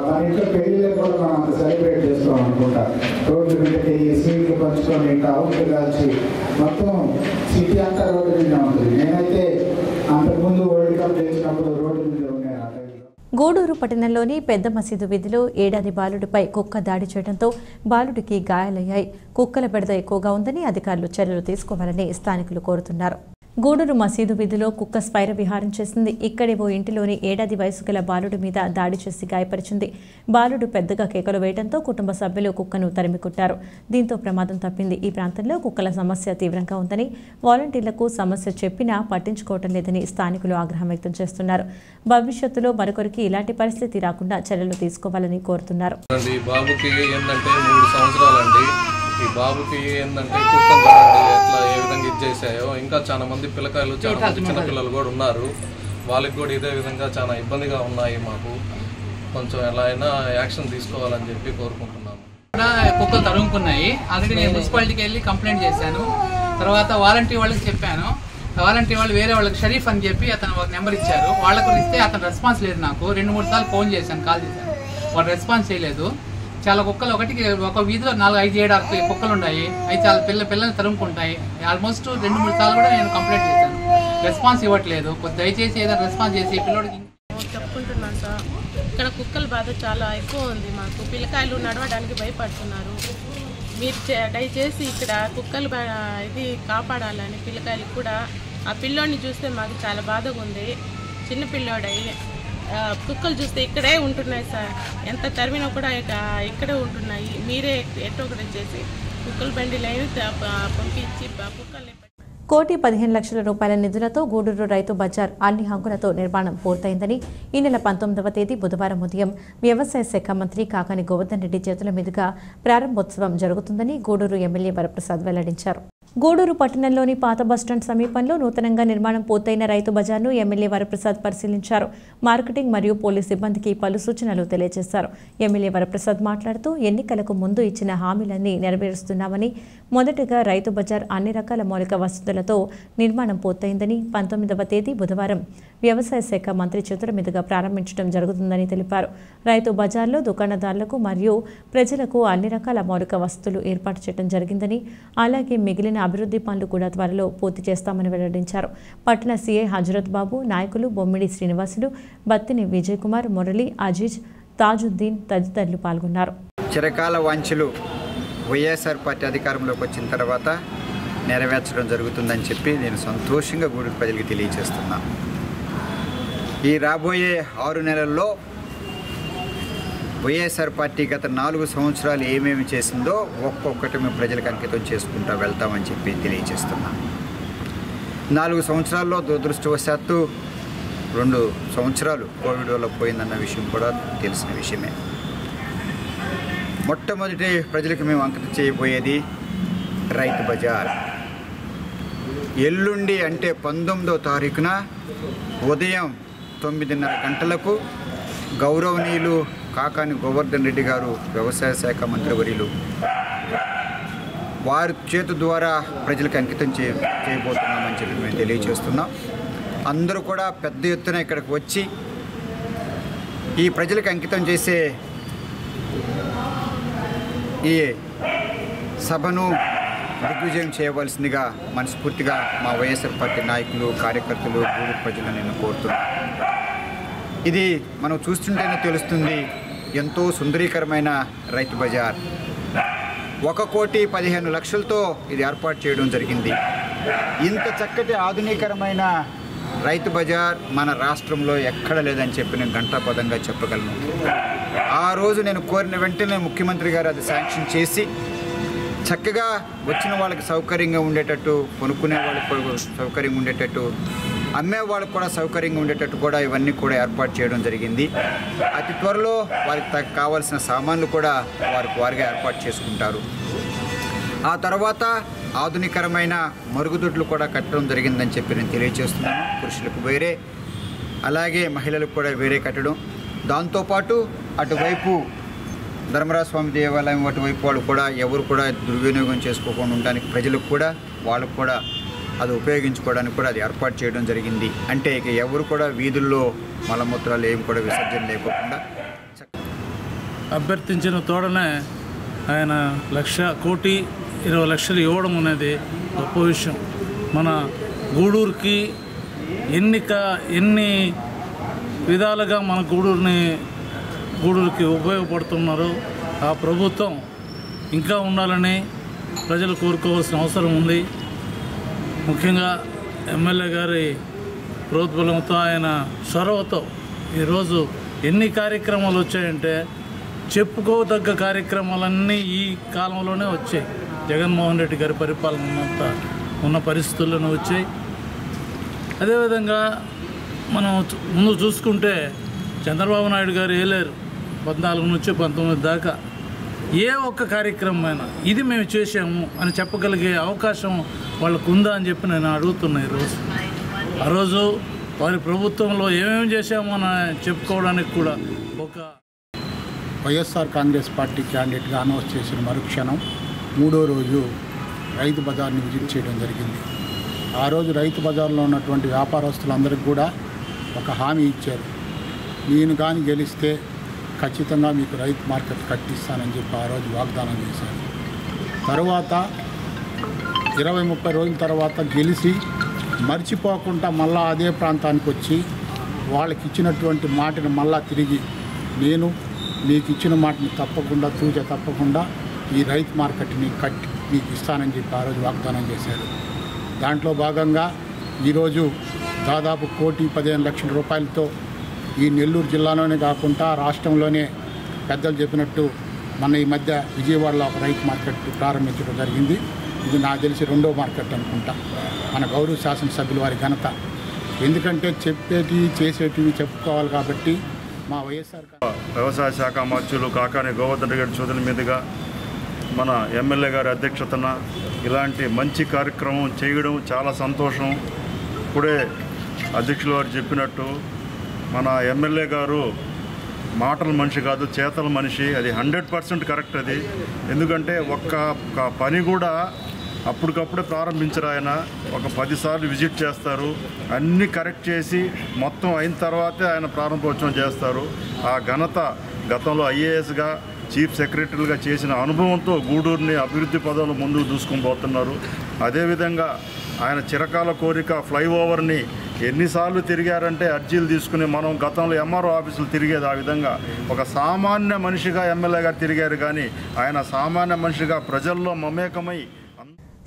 మన ఇంట్లో పెళ్ళిళ్ళు కూడా మనం అంత సెలబ్రేట్ చేస్తాం అనుకుంటా. రోడ్లు పెట్టి స్వీట్లు పంచుకొని ఇంకా అవుట్లు కాల్చి మొత్తం సిటీ అంతా రోడ్డు మీద ఉంటుంది. నేనైతే అంతకుముందు వరల్డ్ కప్ చేసినప్పుడు రోడ్డు మీద ఉన్నాను. గూడూరు పట్టణంలోని పెద్ద మసీదు వీధిలో ఏడాది బాలుడిపై కుక్క దాడి చేయడంతో బాలుడికి గాయాలయ్యాయి. కుక్కల బెడద ఎక్కువగా ఉందని అధికారులు చర్యలు తీసుకోవాలని స్థానికులు కోరుతున్నారు. గూడూరు మసీదు వీధిలో కుక్క స్పైర విహారం చేసింది. ఇక్కడే ఓ ఇంటిలోని ఏడాది వయసు గల బాలుడి మీద దాడి చేసి గాయపరిచింది. బాలుడు పెద్దగా కేకలు వేయడంతో కుటుంబ సభ్యులు కుక్కను తరిమికొట్టారు. దీంతో ప్రమాదం తప్పింది. ఈ ప్రాంతంలో కుక్కల సమస్య తీవ్రంగా ఉందని, వాలంటీర్లకు సమస్య చెప్పినా పట్టించుకోవటం లేదని స్థానికులు ఆగ్రహం వ్యక్తం చేస్తున్నారు. భవిష్యత్తులో మరొకరికి ఇలాంటి పరిస్థితి రాకుండా చర్యలు తీసుకోవాలని కోరుతున్నారు. ఈ బాబుకి ఏంటంటే కుక్కలు చూడండి ఎట్లా ఏ విధంగా ఇది చేశాయో. ఇంకా చాలా మంది పిల్లకాయలు, చాలా మంది చిన్నపిల్లలు కూడా ఉన్నారు. వాళ్ళకి కూడా ఇదే విధంగా చాలా ఇబ్బందిగా ఉన్నాయి. మాకు కొంచెం ఎలా అయినా యాక్షన్ తీసుకోవాలని చెప్పి కోరుకుంటున్నాము. కుక్కలు తరుముకున్నాయి. ఆల్రెడీ నేను మున్సిపాలిటీకి వెళ్ళి కంప్లైంట్ చేశాను. తర్వాత వాలంటీర్ వాళ్ళకి చెప్పాను. వాలంటీర్ వాళ్ళు వేరే వాళ్ళకి షరీఫ్ అని చెప్పి అతను ఒక నెంబర్ ఇచ్చారు. వాళ్ళకు ఇస్తే అతను రెస్పాన్స్ లేదు. నాకు 2-3 సార్లు ఫోన్ చేశాను, కాల్ చేశాను, వాళ్ళు రెస్పాన్స్ చేయలేదు. చాలా కుక్కలు ఒక వీధిలో 4-5-7 కుక్కలు ఉన్నాయి. అవి చాలా పిల్లల్ని తరుముకుంటాయి. ఆల్మోస్ట్ 2-3 సార్లు కూడా నేను కంప్లైంట్ చేశాను. రెస్పాన్స్ ఇవ్వట్లేదు. దయచేసి ఏదైనా రెస్పాన్స్ చేసి పిల్లడికి చెప్పుకుంటున్నాను సార్. ఇక్కడ కుక్కల బాధ చాలా ఎక్కువ ఉంది. మాకు పిల్లకాయలు నడవడానికి భయపడుతున్నారు. మీరు దయచేసి ఇక్కడ కుక్కలు ఇది కాపాడాలని పిల్లకాయలకు కూడా. ఆ పిల్లోడిని చూస్తే మాకు చాలా బాధగా ఉంది. చిన్న పిల్లోడై కుక్కలు చూస్తే ఇక్కడే ఉంటున్నాయి సార్. ఎంత తరిమినా కూడా ఇక్కడే ఉంటున్నాయి. మీరే ఎట్టో ఒకటి చేసి కుక్కల బండి లైన్ పంపించి కుక్కల్ని. 1,15 లక్షల నిధులతో గూడూరు రైతు బజార్ అన్ని హంగులతో నిర్మాణం పూర్తయిందని ఈ నెల 19వ తేదీ బుధవారం ఉదయం వ్యవసాయ శాఖ మంత్రి కాకాని గోవర్ధన్ రెడ్డి చేతుల మీదుగా ప్రారంభోత్సవం జరుగుతుందని గూడూరు ఎమ్మెల్యే వరప్రసాద్ వెల్లడించారు. గూడూరు పట్టణంలోని పాత బస్టాండ్ సమీపంలో నూతనంగా నిర్మాణం పూర్తయిన రైతు బజార్ను ఎమ్మెల్యే వరప్రసాద్ పరిశీలించారు. మార్కెటింగ్ మరియు పోలీస్ సిబ్బందికి పలు సూచనలు తెలియజేశారు. ఎమ్మెల్యే వరప్రసాద్ మాట్లాడుతూ ఎన్నికలకు ముందు ఇచ్చిన హామీలన్నీ నెరవేరుస్తున్నామని, మొదటగా రైతు బజార్ అన్ని రకాల మౌలిక వసతులతో నిర్మాణం పూర్తయిందని, 19వ తేదీ బుధవారం వ్యవసాయ శాఖ మంత్రి చేతుల మీదుగా ప్రారంభించడం జరుగుతుందని తెలిపారు. రైతు బజార్లో దుకాణదారులకు మరియు ప్రజలకు అన్ని రకాల మౌలిక వసతులు ఏర్పాటు చేయడం జరిగిందని, అలాగే మిగిలిన అభివృద్ధి పనులు కూడా త్వరలో పూర్తి చేస్తామని వెల్లడించారు. పట్టణ సీఐ హజరత్ బాబు, నాయకులు బొమ్మిడి శ్రీనివాసులు, బత్తిని విజయ్ కుమార్, మురళి, అజీజ్, తాజుద్దీన్ తదితరులు పాల్గొన్నారు. చిరకాల వాంఛలు వైఎస్ఆర్ పార్టీ అధికారంలోకి వచ్చిన తర్వాత నెరవేర్చడం జరుగుతుందని చెప్పి నేను సంతోషంగా గూడూరు ప్రజలకు తెలియజేస్తున్నాను. ఈ రాబోయే 6 నెలల్లో వైఎస్ఆర్ పార్టీ గత 4 సంవత్సరాలు ఏమేమి చేసిందో ఒక్కొక్కటి మేము ప్రజలకు అంకితం చేసుకుంటూ వెళ్తామని చెప్పి తెలియజేస్తున్నాం. 4 సంవత్సరాల్లో దురదృష్టవశాత్తు 2 సంవత్సరాలు కోవిడ్ వల్ల పోయిందన్న విషయం కూడా తెలిసిన విషయమే. మొట్టమొదటి ప్రజలకు మేము అంకితం చేయబోయేది రైతు బజార్. ఎల్లుండి అంటే 19వ తారీఖున ఉదయం 9:30 గంటలకు గౌరవనీయులు కాకాని గోవర్ధన్ రెడ్డి గారు వ్యవసాయ శాఖ మంత్రివర్యులు వారి చేతు ద్వారా ప్రజలకు అంకితం చేయబోతున్నామని చెప్పి మేము తెలియజేస్తున్నాం. అందరూ కూడా పెద్ద ఎత్తున ఇక్కడికి వచ్చి ఈ ప్రజలకు అంకితం చేసే ఈ సభను దిగ్విజయం చేయవలసిందిగా మనస్ఫూర్తిగా మా వైఎస్ఆర్ పార్టీ నాయకులు, కార్యకర్తలు, గూడూరు ప్రజలను నేను కోరుతున్నాను. ఇది మనం చూస్తుంటేనే తెలుస్తుంది, ఎంతో సుందరీకరమైన రైతు బజార్. 1,15,00,000తో ఇది ఏర్పాటు చేయడం జరిగింది. ఇంత చక్కటి ఆధునీకరమైన రైతు బజార్ మన రాష్ట్రంలో ఎక్కడ లేదని చెప్పి నేను ఘంటాపదంగా చెప్పగలను. ఆ రోజు నేను కోరిన వెంటనే ముఖ్యమంత్రి గారు అది శాంక్షన్ చేసి చక్కగా వచ్చిన వాళ్ళకి సౌకర్యంగా ఉండేటట్టు, కొనుక్కునే వాళ్ళకి సౌకర్యంగా ఉండేటట్టు, అమ్మే వాళ్ళకు కూడా సౌకర్యంగా ఉండేటట్టు కూడా ఇవన్నీ కూడా ఏర్పాటు చేయడం జరిగింది. అతి త్వరలో వారికి కావాల్సిన సామాన్లు కూడా వారిగా ఏర్పాటు చేసుకుంటారు. ఆ తర్వాత ఆధునికరమైన మరుగుదొడ్లు కూడా కట్టడం జరిగిందని చెప్పి నేను తెలియజేస్తున్నాను. పురుషులకు వేరే, అలాగే మహిళలకు కూడా వేరే కట్టడం. దాంతోపాటు అటువైపు ధర్మరాజస్వామి దేవాలయం అటువైపు వాళ్ళు కూడా ఎవరు కూడా దుర్వినియోగం చేసుకోకుండా ఉండడానికి ప్రజలకు కూడా వాళ్ళకు కూడా అది ఉపయోగించుకోవడానికి కూడా అది ఏర్పాటు చేయడం జరిగింది. అంటే ఇక ఎవరు కూడా వీధుల్లో మలమూత్రాలు ఏం కూడా విసర్జన లేకుండా అభ్యర్థించిన తోడనే ఆయన 1,20,00,000 ఇవ్వడం అనేది గొప్ప విషయం. మన గూడూరుకి ఎన్ని విధాలుగా మన గూడూరుకి ఉపయోగపడుతున్నారు. ఆ ప్రభుత్వం ఇంకా ఉండాలని ప్రజలు కోరుకోవాల్సిన అవసరం ఉంది. ముఖ్యంగా ఎమ్మెల్యే గారి ప్రోద్బలంతో, ఆయన చొరవతో ఈరోజు ఎన్ని కార్యక్రమాలు వచ్చాయంటే చెప్పుకోదగ్గ కార్యక్రమాలన్నీ ఈ కాలంలోనే వచ్చాయి. జగన్మోహన్ రెడ్డి గారి పరిపాలన ఉన్న పరిస్థితుల్లోనే వచ్చాయి. అదేవిధంగా మనం ముందు చూసుకుంటే చంద్రబాబు నాయుడు గారు ఏలేరు 14 నుంచి 19 దాకా ఏ ఒక్క కార్యక్రమమైనా ఇది మేము చేసాము అని చెప్పగలిగే అవకాశం వాళ్ళకు ఉందా అని చెప్పి నేను అడుగుతున్నా. ఈరోజు ఆ రోజు వారి ప్రభుత్వంలో ఏమేమి చేశామో అని చెప్పుకోవడానికి కూడా ఒక వైఎస్ఆర్ కాంగ్రెస్ పార్టీ క్యాండిడేట్గా అనౌన్స్ చేసిన మరుక్షణం 3వ రోజు రైతు బజార్ని విజిట్ చేయడం జరిగింది. ఆ రోజు రైతు బజార్లో ఉన్నటువంటి వ్యాపారస్తులందరికీ కూడా ఒక హామీ ఇచ్చారు. నేను కానీ గెలిస్తే ఖచ్చితంగా మీకు రైతు మార్కెట్ కట్టిస్తానని చెప్పి ఆ రోజు వాగ్దానం చేశారు. తర్వాత 20-30 రోజుల తర్వాత గెలిచి మర్చిపోకుండా మళ్ళా అదే ప్రాంతానికి వచ్చి వాళ్ళకి ఇచ్చినటువంటి మాటను మళ్ళా తిరిగి నేను మీకు ఇచ్చిన మాటని తప్పకుండా ఈ రైతు మార్కెట్ని కట్టి మీకు ఇస్తానని చెప్పి ఆ రోజు వాగ్దానం చేశారు. దాంట్లో భాగంగా ఈరోజు దాదాపు 1,15,00,000 రూపాయలతో ఈ నెల్లూరు జిల్లాలోనే కాకుండా రాష్ట్రంలోనే పెద్దలు చెప్పినట్టు మన ఈ మధ్య విజయవాడలో ఒక రైతు మార్కెట్ ప్రారంభించడం జరిగింది. ఇది నాకు తెలిసి 2వ మార్కెట్ అనుకుంటా. మన గౌరవ శాసనసభ్యుల వారి ఘనత. ఎందుకంటే చెప్పేటివి చేసేటివి చెప్పుకోవాలి కాబట్టి మా వైఎస్ఆర్ వ్యవసాయ శాఖ మంత్రులు కాకాని గోవర్ధన్ రెడ్డి చౌదరి మీదుగా మన ఎమ్మెల్యే గారి అధ్యక్షతన ఇలాంటి మంచి కార్యక్రమం చేయడం చాలా సంతోషం. ఇప్పుడే అధ్యక్షుల వారు చెప్పినట్టు మన ఎమ్మెల్యే గారు మాటల మనిషి కాదు, చేతల మనిషి. అది 100% కరెక్ట్. అది ఎందుకంటే ఒక్క పని కూడా అప్పటికప్పుడే ప్రారంభించరు. ఆయన ఒక 10 సార్లు విజిట్ చేస్తారు, అన్నీ కరెక్ట్ చేసి మొత్తం అయిన తర్వాతే ఆయన ప్రారంభోత్సవం చేస్తారు. ఆ ఘనత గతంలో ఐఏఎస్గా చీఫ్ సెక్రటరీగా చేసిన అనుభవంతో గూడూరుని అభివృద్ధి పదంలో ముందుకు దూసుకొని పోతున్నారు. అదేవిధంగా ఆయన చిరకాల కోరిక ఫ్లైఓవర్ని ఎన్నిసార్లు తిరిగారంటే అర్జీలు తీసుకుని మనం గతంలో ఎంఆర్ఓ ఆఫీసులు తిరిగేది. ఆ విధంగా ఒక సామాన్య మనిషిగా ఎమ్మెల్యే గారు తిరిగారు. కానీ ఆయన సామాన్య మనిషిగా ప్రజల్లో మమేకమై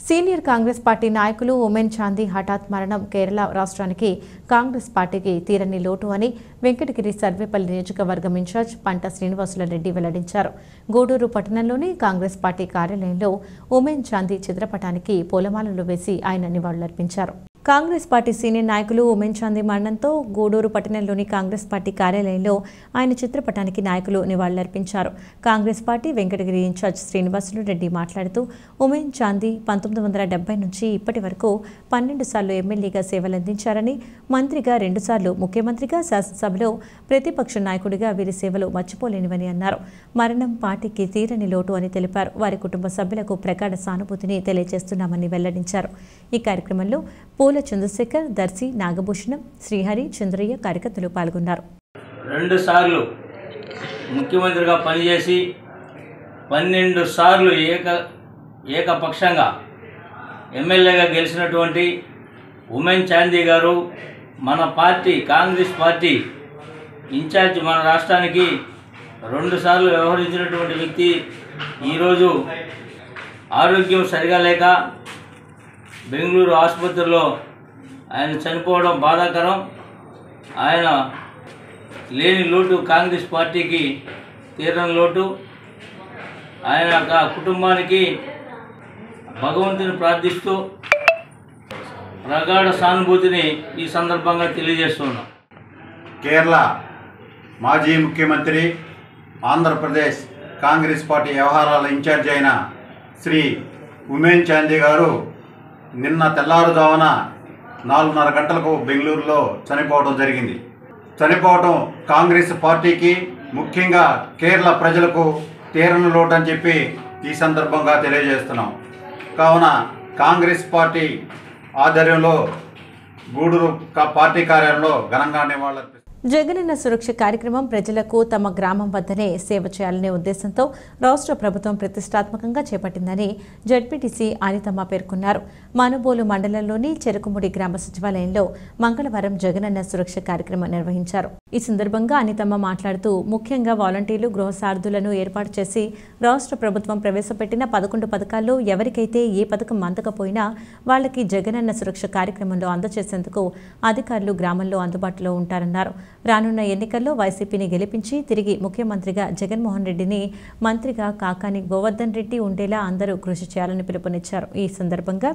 సీనియర్ కాంగ్రెస్ పార్టీ నాయకులు ఉమెన్ చాందీ హఠాత్ మరణం కేరళ రాష్ట్రానికి కాంగ్రెస్ పార్టీకి తీరని లోటు అని వెంకటగిరి సర్వేపల్లి నియోజకవర్గం ఇన్ఛార్జ్ పంట శ్రీనివాసులరెడ్డి వెల్లడించారు. గూడూరు పట్టణంలోని కాంగ్రెస్ పార్టీ కార్యాలయంలో ఉమెన్ చాందీ చిత్రపటానికి పూలమాలలు వేసి ఆయన నివాళులర్పించారు. కాంగ్రెస్ పార్టీ సీనియర్ నాయకులు ఉమెన్ చాందీ మరణంతో గూడూరు పట్టణంలోని కాంగ్రెస్ పార్టీ కార్యాలయంలో ఆయన చిత్రపటానికి నాయకులు నివాళులర్పించారు. కాంగ్రెస్ పార్టీ వెంకటగిరి ఇన్ఛార్జ్ శ్రీనివాసులు రెడ్డి మాట్లాడుతూ ఉమెన్ చాందీ 1970 నుంచి ఇప్పటి వరకు 12 సార్లు ఎమ్మెల్యేగా సేవలందించారని, మంత్రిగా 2 సార్లు, ముఖ్యమంత్రిగా, శాసనసభలో ప్రతిపక్ష నాయకుడిగా వీరి సేవలు మర్చిపోలేనివని అన్నారు. మరణం పార్టీకి తీరని లోటు అని తెలిపారు. వారి కుటుంబ సభ్యులకు ప్రగాఢ సానుభూతిని తెలియజేస్తున్నామని వెల్లడించారు. ఈ కార్యక్రమంలో పూల చంద్రశేఖర్, దర్శి, నాగభూషణం, శ్రీహరి, చంద్రయ్య కార్యకర్తలు పాల్గొన్నారు. 2 సార్లు ముఖ్యమంత్రిగా పనిచేసి 12 సార్లు ఏకపక్షంగా ఎమ్మెల్యేగా గెలిచినటువంటి ఉమెన్ చాందీ గారు మన పార్టీ కాంగ్రెస్ పార్టీ ఇన్ఛార్జ్, మన రాష్ట్రానికి 2 సార్లు వ్యవహరించినటువంటి వ్యక్తి ఈరోజు ఆరోగ్యం సరిగా లేక బెంగళూరు ఆసుపత్రిలో ఆయన చనిపోవడం బాధాకరం. ఆయన లేని లోటు కాంగ్రెస్ పార్టీకి తీరని లోటు. ఆయన యొక్క కుటుంబానికి భగవంతుని ప్రార్థిస్తూ ప్రగాఢ సానుభూతిని ఈ సందర్భంగా తెలియజేస్తున్నాం. కేరళ మాజీ ముఖ్యమంత్రి, ఆంధ్రప్రదేశ్ కాంగ్రెస్ పార్టీ వ్యవహారాల ఇన్ఛార్జ్ అయిన శ్రీ ఉమెన్ చాందీ గారు నిన్న తెల్లారుజామున 4:30 గంటలకు బెంగళూరులో చనిపోవడం జరిగింది. చనిపోవడం కాంగ్రెస్ పార్టీకి, ముఖ్యంగా కేరళ ప్రజలకు తీరని లోటు అని చెప్పి ఈ సందర్భంగా తెలియజేస్తున్నాం. కావున కాంగ్రెస్ పార్టీ ఆధ్వర్యంలో గూడూరు పార్టీ కార్యాలయంలో ఘనంగా నివాళులర్పిస్తారు. జగనన్న సురక్ష కార్యక్రమం ప్రజలకు తమ గ్రామం వద్దనే సేవ చేయాలనే ఉద్దేశంతో రాష్ట్ర ప్రభుత్వం ప్రతిష్టాత్మకంగా చేపట్టిందని జడ్పీటీసీ అనితమ్మ పేర్కొన్నారు. మానుబోలు మండలంలోని చెరుకుముడి గ్రామ సచివాలయంలో మంగళవారం జగనన్న సురక్ష కార్యక్రమం నిర్వహించారు. ఈ సందర్భంగా అనితమ్మ మాట్లాడుతూ ముఖ్యంగా వాలంటీర్లు, గృహ సారథులను ఏర్పాటు చేసి రాష్ట్ర ప్రభుత్వం ప్రవేశపెట్టిన 11 పథకాల్లో ఎవరికైతే ఏ పథకం అందకపోయినా వాళ్లకి జగనన్న సురక్ష కార్యక్రమంలో అందజేసేందుకు అధికారులు గ్రామంలో అందుబాటులో ఉంటారన్నారు. రానున్న ఎన్నికల్లో వైసీపీని గెలిపించి తిరిగి ముఖ్యమంత్రిగా జగన్మోహన్ రెడ్డిని, మంత్రిగా కాకాని గోవర్ధన్ రెడ్డి ఉండేలా అందరూ కృషి చేయాలని పిలుపునిచ్చారు. ఈ సందర్భంగా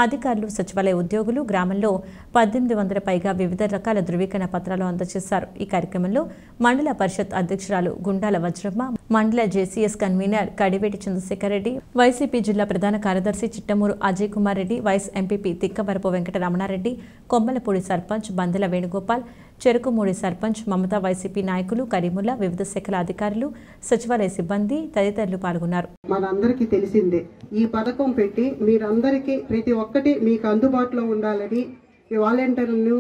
అధికారులు, సచివాలయ ఉద్యోగులు గ్రామంలో 1800 పైగా వివిధ రకాల ధృవీకరణ పత్రాలు అందజేశారు. ఈ కార్యక్రమంలో మండల పరిషత్ అధ్యక్షురాలు గుండాల వజ్రమ్మ, మండల JCS convener Kadiveti Chandrasekhar Reddy, YCP జిల్లా ప్రధాన కార్యదర్శి Chittamuru Ajay Kumar Reddy, vice MPP Thikkavarapu Venkata Ramanareddy, Kommalapudi sarpanch Bandela Venugopal, Cherukumudi sarpanch Mamata, YCP నాయకులు, కరీముల్లా, వివిధ శాఖల అధికారులు, సచివాలయ సిబ్బంది తదితరులు పాల్గొన్నారు. మనందరికీ తెలిసిందే, ఈ పథకం పెట్టి మీరందరికీ ప్రతి ఒక్కటి మీకు అందుబాటులో ఉండాలని వాలంటీర్లను,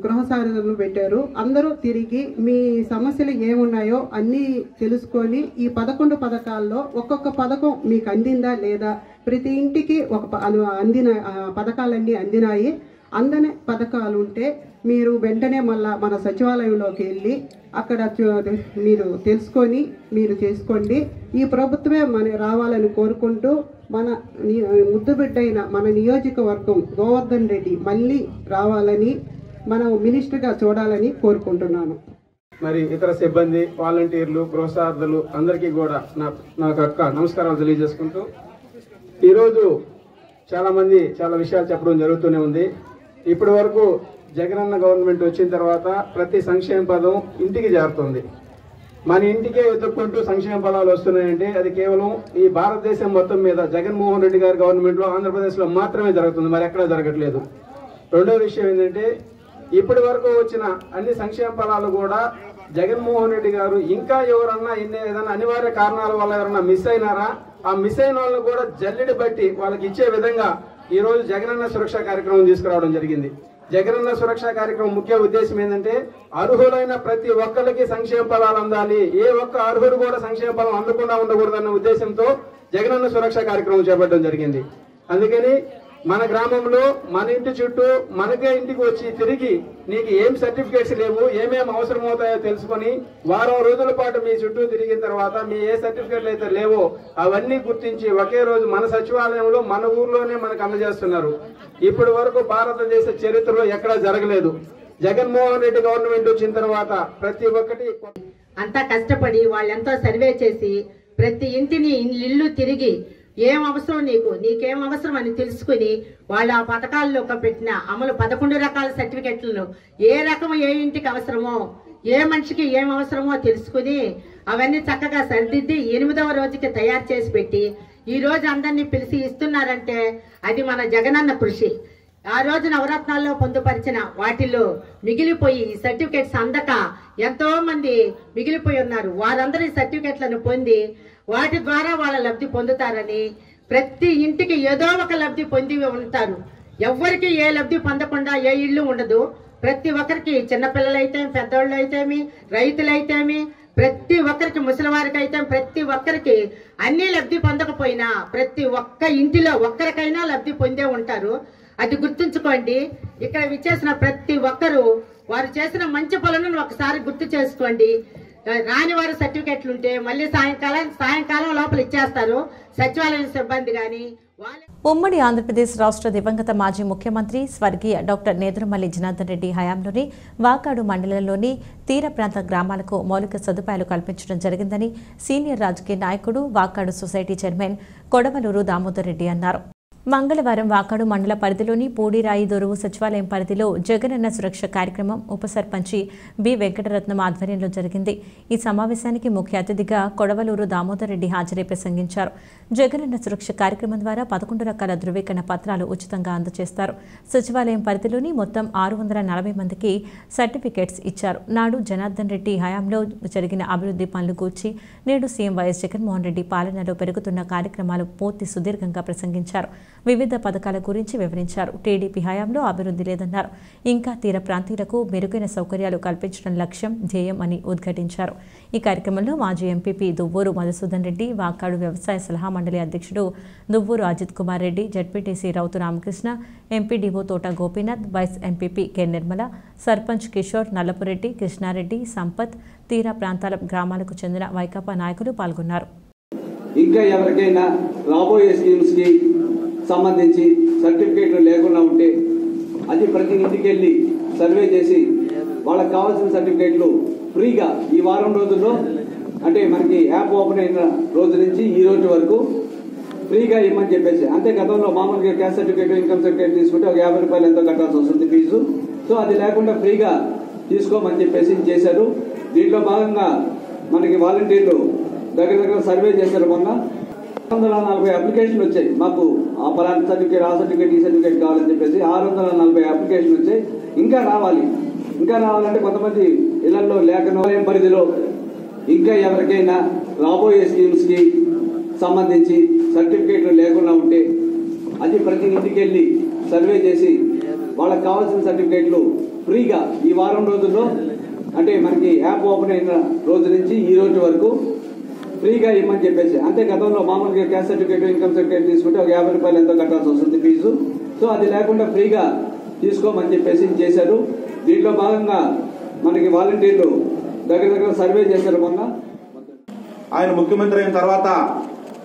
గృహ సారథులను పెట్టారు. అందరూ తిరిగి మీ సమస్యలు ఏమున్నాయో అన్నీ తెలుసుకొని ఈ 11 పథకాల్లో ఒక్కొక్క పథకం మీకు అందిందా లేదా, ప్రతి ఇంటికి ఒక అందిన పథకాలన్నీ అందినాయి. అందని పథకాలు ఉంటే మీరు వెంటనే మళ్ళా మన సచివాలయంలోకి వెళ్ళి అక్కడ మీరు తెలుసుకొని మీరు చేసుకోండి. ఈ ప్రభుత్వమే మన రావాలని కోరుకుంటూ మన ముద్దు బిడ్డైన మన నియోజకవర్గం గోవర్ధన్ రెడ్డి మళ్ళీ రావాలని, మనం మినిస్టర్గా చూడాలని కోరుకుంటున్నాను. మరి ఇతర సిబ్బంది, వాలంటీర్లు, గృహసారథులు అందరికీ కూడా నాకు నమస్కారాలు తెలియజేసుకుంటూ, ఈరోజు చాలామంది చాలా విషయాలు చెప్పడం జరుగుతూనే ఉంది. ఇప్పటి వరకు జగనన్న గవర్నమెంట్ వచ్చిన తర్వాత ప్రతి సంక్షేమ పదం ఇంటికి చేరుతుంది. మన ఇంటికే వెతుక్కుంటూ సంక్షేమ పదాలు వస్తున్నాయంటే అది కేవలం ఈ భారతదేశం మొత్తం మీద జగన్మోహన్ రెడ్డి గారి గవర్నమెంట్లో ఆంధ్రప్రదేశ్లో మాత్రమే జరుగుతుంది, మరి ఎక్కడా జరగట్లేదు. రెండో విషయం ఏంటంటే, ఇప్పటి వరకు వచ్చిన అన్ని సంక్షేమ ఫలాలు కూడా జగన్మోహన్ రెడ్డి గారు ఇంకా ఎవరన్నా ఏదైనా అనివార్య కారణాల వల్ల ఎవరన్నా మిస్ అయినారా, ఆ మిస్ అయిన వాళ్ళని కూడా జల్లెడి బట్టి వాళ్ళకి ఇచ్చే విధంగా ఈరోజు జగనన్న సురక్ష కార్యక్రమం తీసుకురావడం జరిగింది. జగనన్న సురక్ష కార్యక్రమం ముఖ్య ఉద్దేశం ఏంటంటే, అర్హులైన ప్రతి ఒక్కరికి సంక్షేమ ఫలాలు అందాలి, ఏ ఒక్క అర్హులు కూడా సంక్షేమ ఫలం అందకుండా ఉండకూడదన్న ఉద్దేశంతో జగనన్న సురక్ష కార్యక్రమం చేపట్టడం జరిగింది. అందుకని మన గ్రామంలో మన ఇంటి చుట్టూ మనకే ఇంటికి వచ్చి తిరిగి నీకు ఏం సర్టిఫికేట్స్ లేవు, ఏమేమి అవసరమవుతాయో తెలుసుకొని వారం రోజుల పాటు మీ చుట్టూ తిరిగిన తర్వాత మీ ఏ సర్టిఫికేట్లు అయితే లేవో అవన్నీ గుర్తించి ఒకే రోజు మన సచివాలయంలో మన ఊర్లోనే మనకు అందజేస్తున్నారు. ఇప్పటి వరకు భారతదేశ చరిత్రలో ఎక్కడా జరగలేదు. జగన్మోహన్ రెడ్డి గవర్నమెంట్ వచ్చిన తర్వాత ప్రతి ఒక్కటి అంతా కష్టపడి వాళ్ళెంతో సర్వే చేసి ప్రతి ఇంటిని ఇల్లు తిరిగి ఏం అవసరం నీకేం అవసరం అని తెలుసుకుని వాళ్ళ ఆ పథకాల్లో పెట్టిన అమలు 11 రకాల సర్టిఫికెట్లను ఏ రకం ఏ ఇంటికి అవసరమో ఏ మనిషికి ఏం అవసరమో తెలుసుకుని అవన్నీ చక్కగా సరిదిద్ది 8వ రోజుకి తయారు చేసి పెట్టి ఈ రోజు అందరినీ పిలిచి ఇస్తున్నారంటే అది మన జగనన్న కృషి. ఆ రోజు నవరత్నాల్లో పొందుపరిచిన వాటిల్లో మిగిలిపోయి ఈ సర్టిఫికెట్స్ అందక ఎంతో మంది మిగిలిపోయి ఉన్నారు. వారందరూ ఈ సర్టిఫికెట్లను పొంది వాటి ద్వారా వాళ్ళ లబ్ధి పొందుతారని ప్రతి ఇంటికి ఏదో ఒక లబ్ధి పొంది ఉంటారు. ఎవ్వరికి ఏ లబ్ధి పొందకుండా ఏ ఇల్లు ఉండదు. ప్రతి ఒక్కరికి చిన్నపిల్లలైతే పెద్దోళ్ళు అయితేమి రైతులైతేమి ప్రతి ఒక్కరికి ముసలివారికి అయితే ప్రతి ఒక్కరికి అన్ని లబ్ధి పొందకపోయినా ప్రతి ఒక్క ఇంటిలో ఒక్కరికైనా లబ్ధి పొందే ఉంటారు. అది గుర్తుంచుకోండి. ఇక్కడ విచ్చేసిన ప్రతి ఒక్కరూ వారు చేసిన మంచి పనులను ఒకసారి గుర్తు చేసుకోండి. రాని వారి సర్టిఫికెట్లు ఉంటే మళ్ళీ సాయంకాలం లోపల ఇచ్చేస్తారు సచివాలయం సిబ్బంది కానీ. ఉమ్మడి ఆంధ్రప్రదేశ్ రాష్ట్ర దివంగత మాజీ ముఖ్యమంత్రి స్వర్గీయ డాక్టర్ నేదురుమల్లి జనార్దన్ రెడ్డి హయాంలోని వాకాడు మండలంలోని తీర ప్రాంత గ్రామాలకు మౌలిక సదుపాయాలు కల్పించడం జరిగిందని సీనియర్ రాజకీయ నాయకుడు వాకాడు సొసైటీ చైర్మన్ కొడవలూరు దామోదర్ రెడ్డి అన్నారు. మంగళవారం వాకాడు మండల పరిధిలోని పూడిరాయి దొరువు సచివాలయం పరిధిలో జగనన్న సురక్ష కార్యక్రమం ఉప సర్పంచి బి వెంకటరత్నం ఆధ్వర్యంలో జరిగింది. ఈ సమావేశానికి ముఖ్య అతిథిగా కొడవలూరు దామోదర్ రెడ్డి హాజరై ప్రసంగించారు. జగనన్న సురక్ష కార్యక్రమం ద్వారా 11 రకాల ధృవీకరణ పత్రాలు ఉచితంగా అందజేస్తారు. సచివాలయం పరిధిలోని మొత్తం 640 మందికి సర్టిఫికెట్స్ ఇచ్చారు. నాడు జనార్దన్ రెడ్డి హయాంలో జరిగిన అభివృద్ధి పనులు గూర్చి నేడు సీఎం వైఎస్ జగన్మోహన్ రెడ్డి పాలనలో పెరుగుతున్న కార్యక్రమాలు పూర్తి సుదీర్ఘంగా ప్రసంగించారు. వివిధ పథకాల గురించి వివరించారు. టీడీపీ హయాంలో అభివృద్ధి లేదన్నారు. ఇంకా తీర ప్రాంతీయులకు మెరుగైన సౌకర్యాలు కల్పించడం లక్ష్యం ధ్యేయం అని ఉద్ఘాటించారు. ఈ కార్యక్రమంలో మాజీ ఎంపీపీ దువ్వూరు మధుసూదన్ రెడ్డి, వాకాడు వ్యవసాయ సలహా మండలి అధ్యక్షుడు Duvvuru Ajith Kumar Reddy, ZPTC Rautu Ramakrishna, MPDO Thota Gopinath, vice MPP K Nirmala, sarpanch Kishore, Nallapureddy, Krishnareddy, Sampath, తీర ప్రాంతాల గ్రామాలకు చెందిన వైకాపా నాయకులు పాల్గొన్నారు. ఇంకా ఎవరికైనా రాబోయే స్కీమ్స్కి సంబంధించి సర్టిఫికేట్లు లేకుండా ఉంటే అది ప్రతి ఇంటికి వెళ్ళి సర్వే చేసి వాళ్ళకి కావాల్సిన సర్టిఫికేట్లు ఫ్రీగా ఈ వారం రోజుల్లో అంటే మనకి యాప్ ఓపెన్ అయిన రోజు నుంచి ఈ రోజు వరకు ఫ్రీగా ఇవ్వమని చెప్పేసి. అంతే గతంలో మామూలుగా క్యాస్ట్ సర్టిఫికేట్ ఇన్కమ్ సర్టిఫికేట్ తీసుకుంటే ఒక 50 రూపాయలు ఎంతో కట్టాల్సి వస్తుంది ఫీజు. సో అది లేకుండా ఫ్రీగా తీసుకోమని చెప్పేసి చేశారు. దీంట్లో భాగంగా మనకి వాలంటీర్లు దగ్గర సర్వే చేశారు. మొన్న 640 అప్లికేషన్లు వచ్చాయి. మాకు ఆ పలానా సర్టిఫికేట్ ఆ సర్టిఫికేట్ ఈ సర్టిఫికేట్ కావాలని చెప్పేసి 640 అప్లికేషన్లు వచ్చాయి. ఇంకా రావాలంటే కొంతమంది ఇళ్లలో లేఖనో పరిధిలో ఇంకా ఎవరికైనా రాబోయే స్కీమ్స్కి సంబంధించి సర్టిఫికేట్లు లేకుండా ఉంటే అది ప్రతి ఇంటికి వెళ్ళి సర్వే చేసి వాళ్ళకి కావాల్సిన సర్టిఫికేట్లు ఫ్రీగా ఈ వారం రోజుల్లో అంటే మనకి యాప్ ఓపెన్ అయిన రోజు నుంచి ఈ రోజు వరకు ఫ్రీగా ఇవ్వమని చెప్పేసి. అంతే గతంలో మామూలుగా క్యాస్ట్ సర్టిఫికేట్ ఇన్కమ్ సర్టిఫికేట్ తీసుకుంటే ఒక 50 రూపాయలు ఎంతో కట్టాల్సి వస్తుంది ఫీజు. సో అది లేకుండా ఫ్రీగా తీసుకోమని చెప్పేసి చేశారు. దీంట్లో భాగంగా మనకి వాలంటీర్లు దగ్గర సర్వే చేశారు. మొన్న ఆయన ముఖ్యమంత్రి అయిన తర్వాత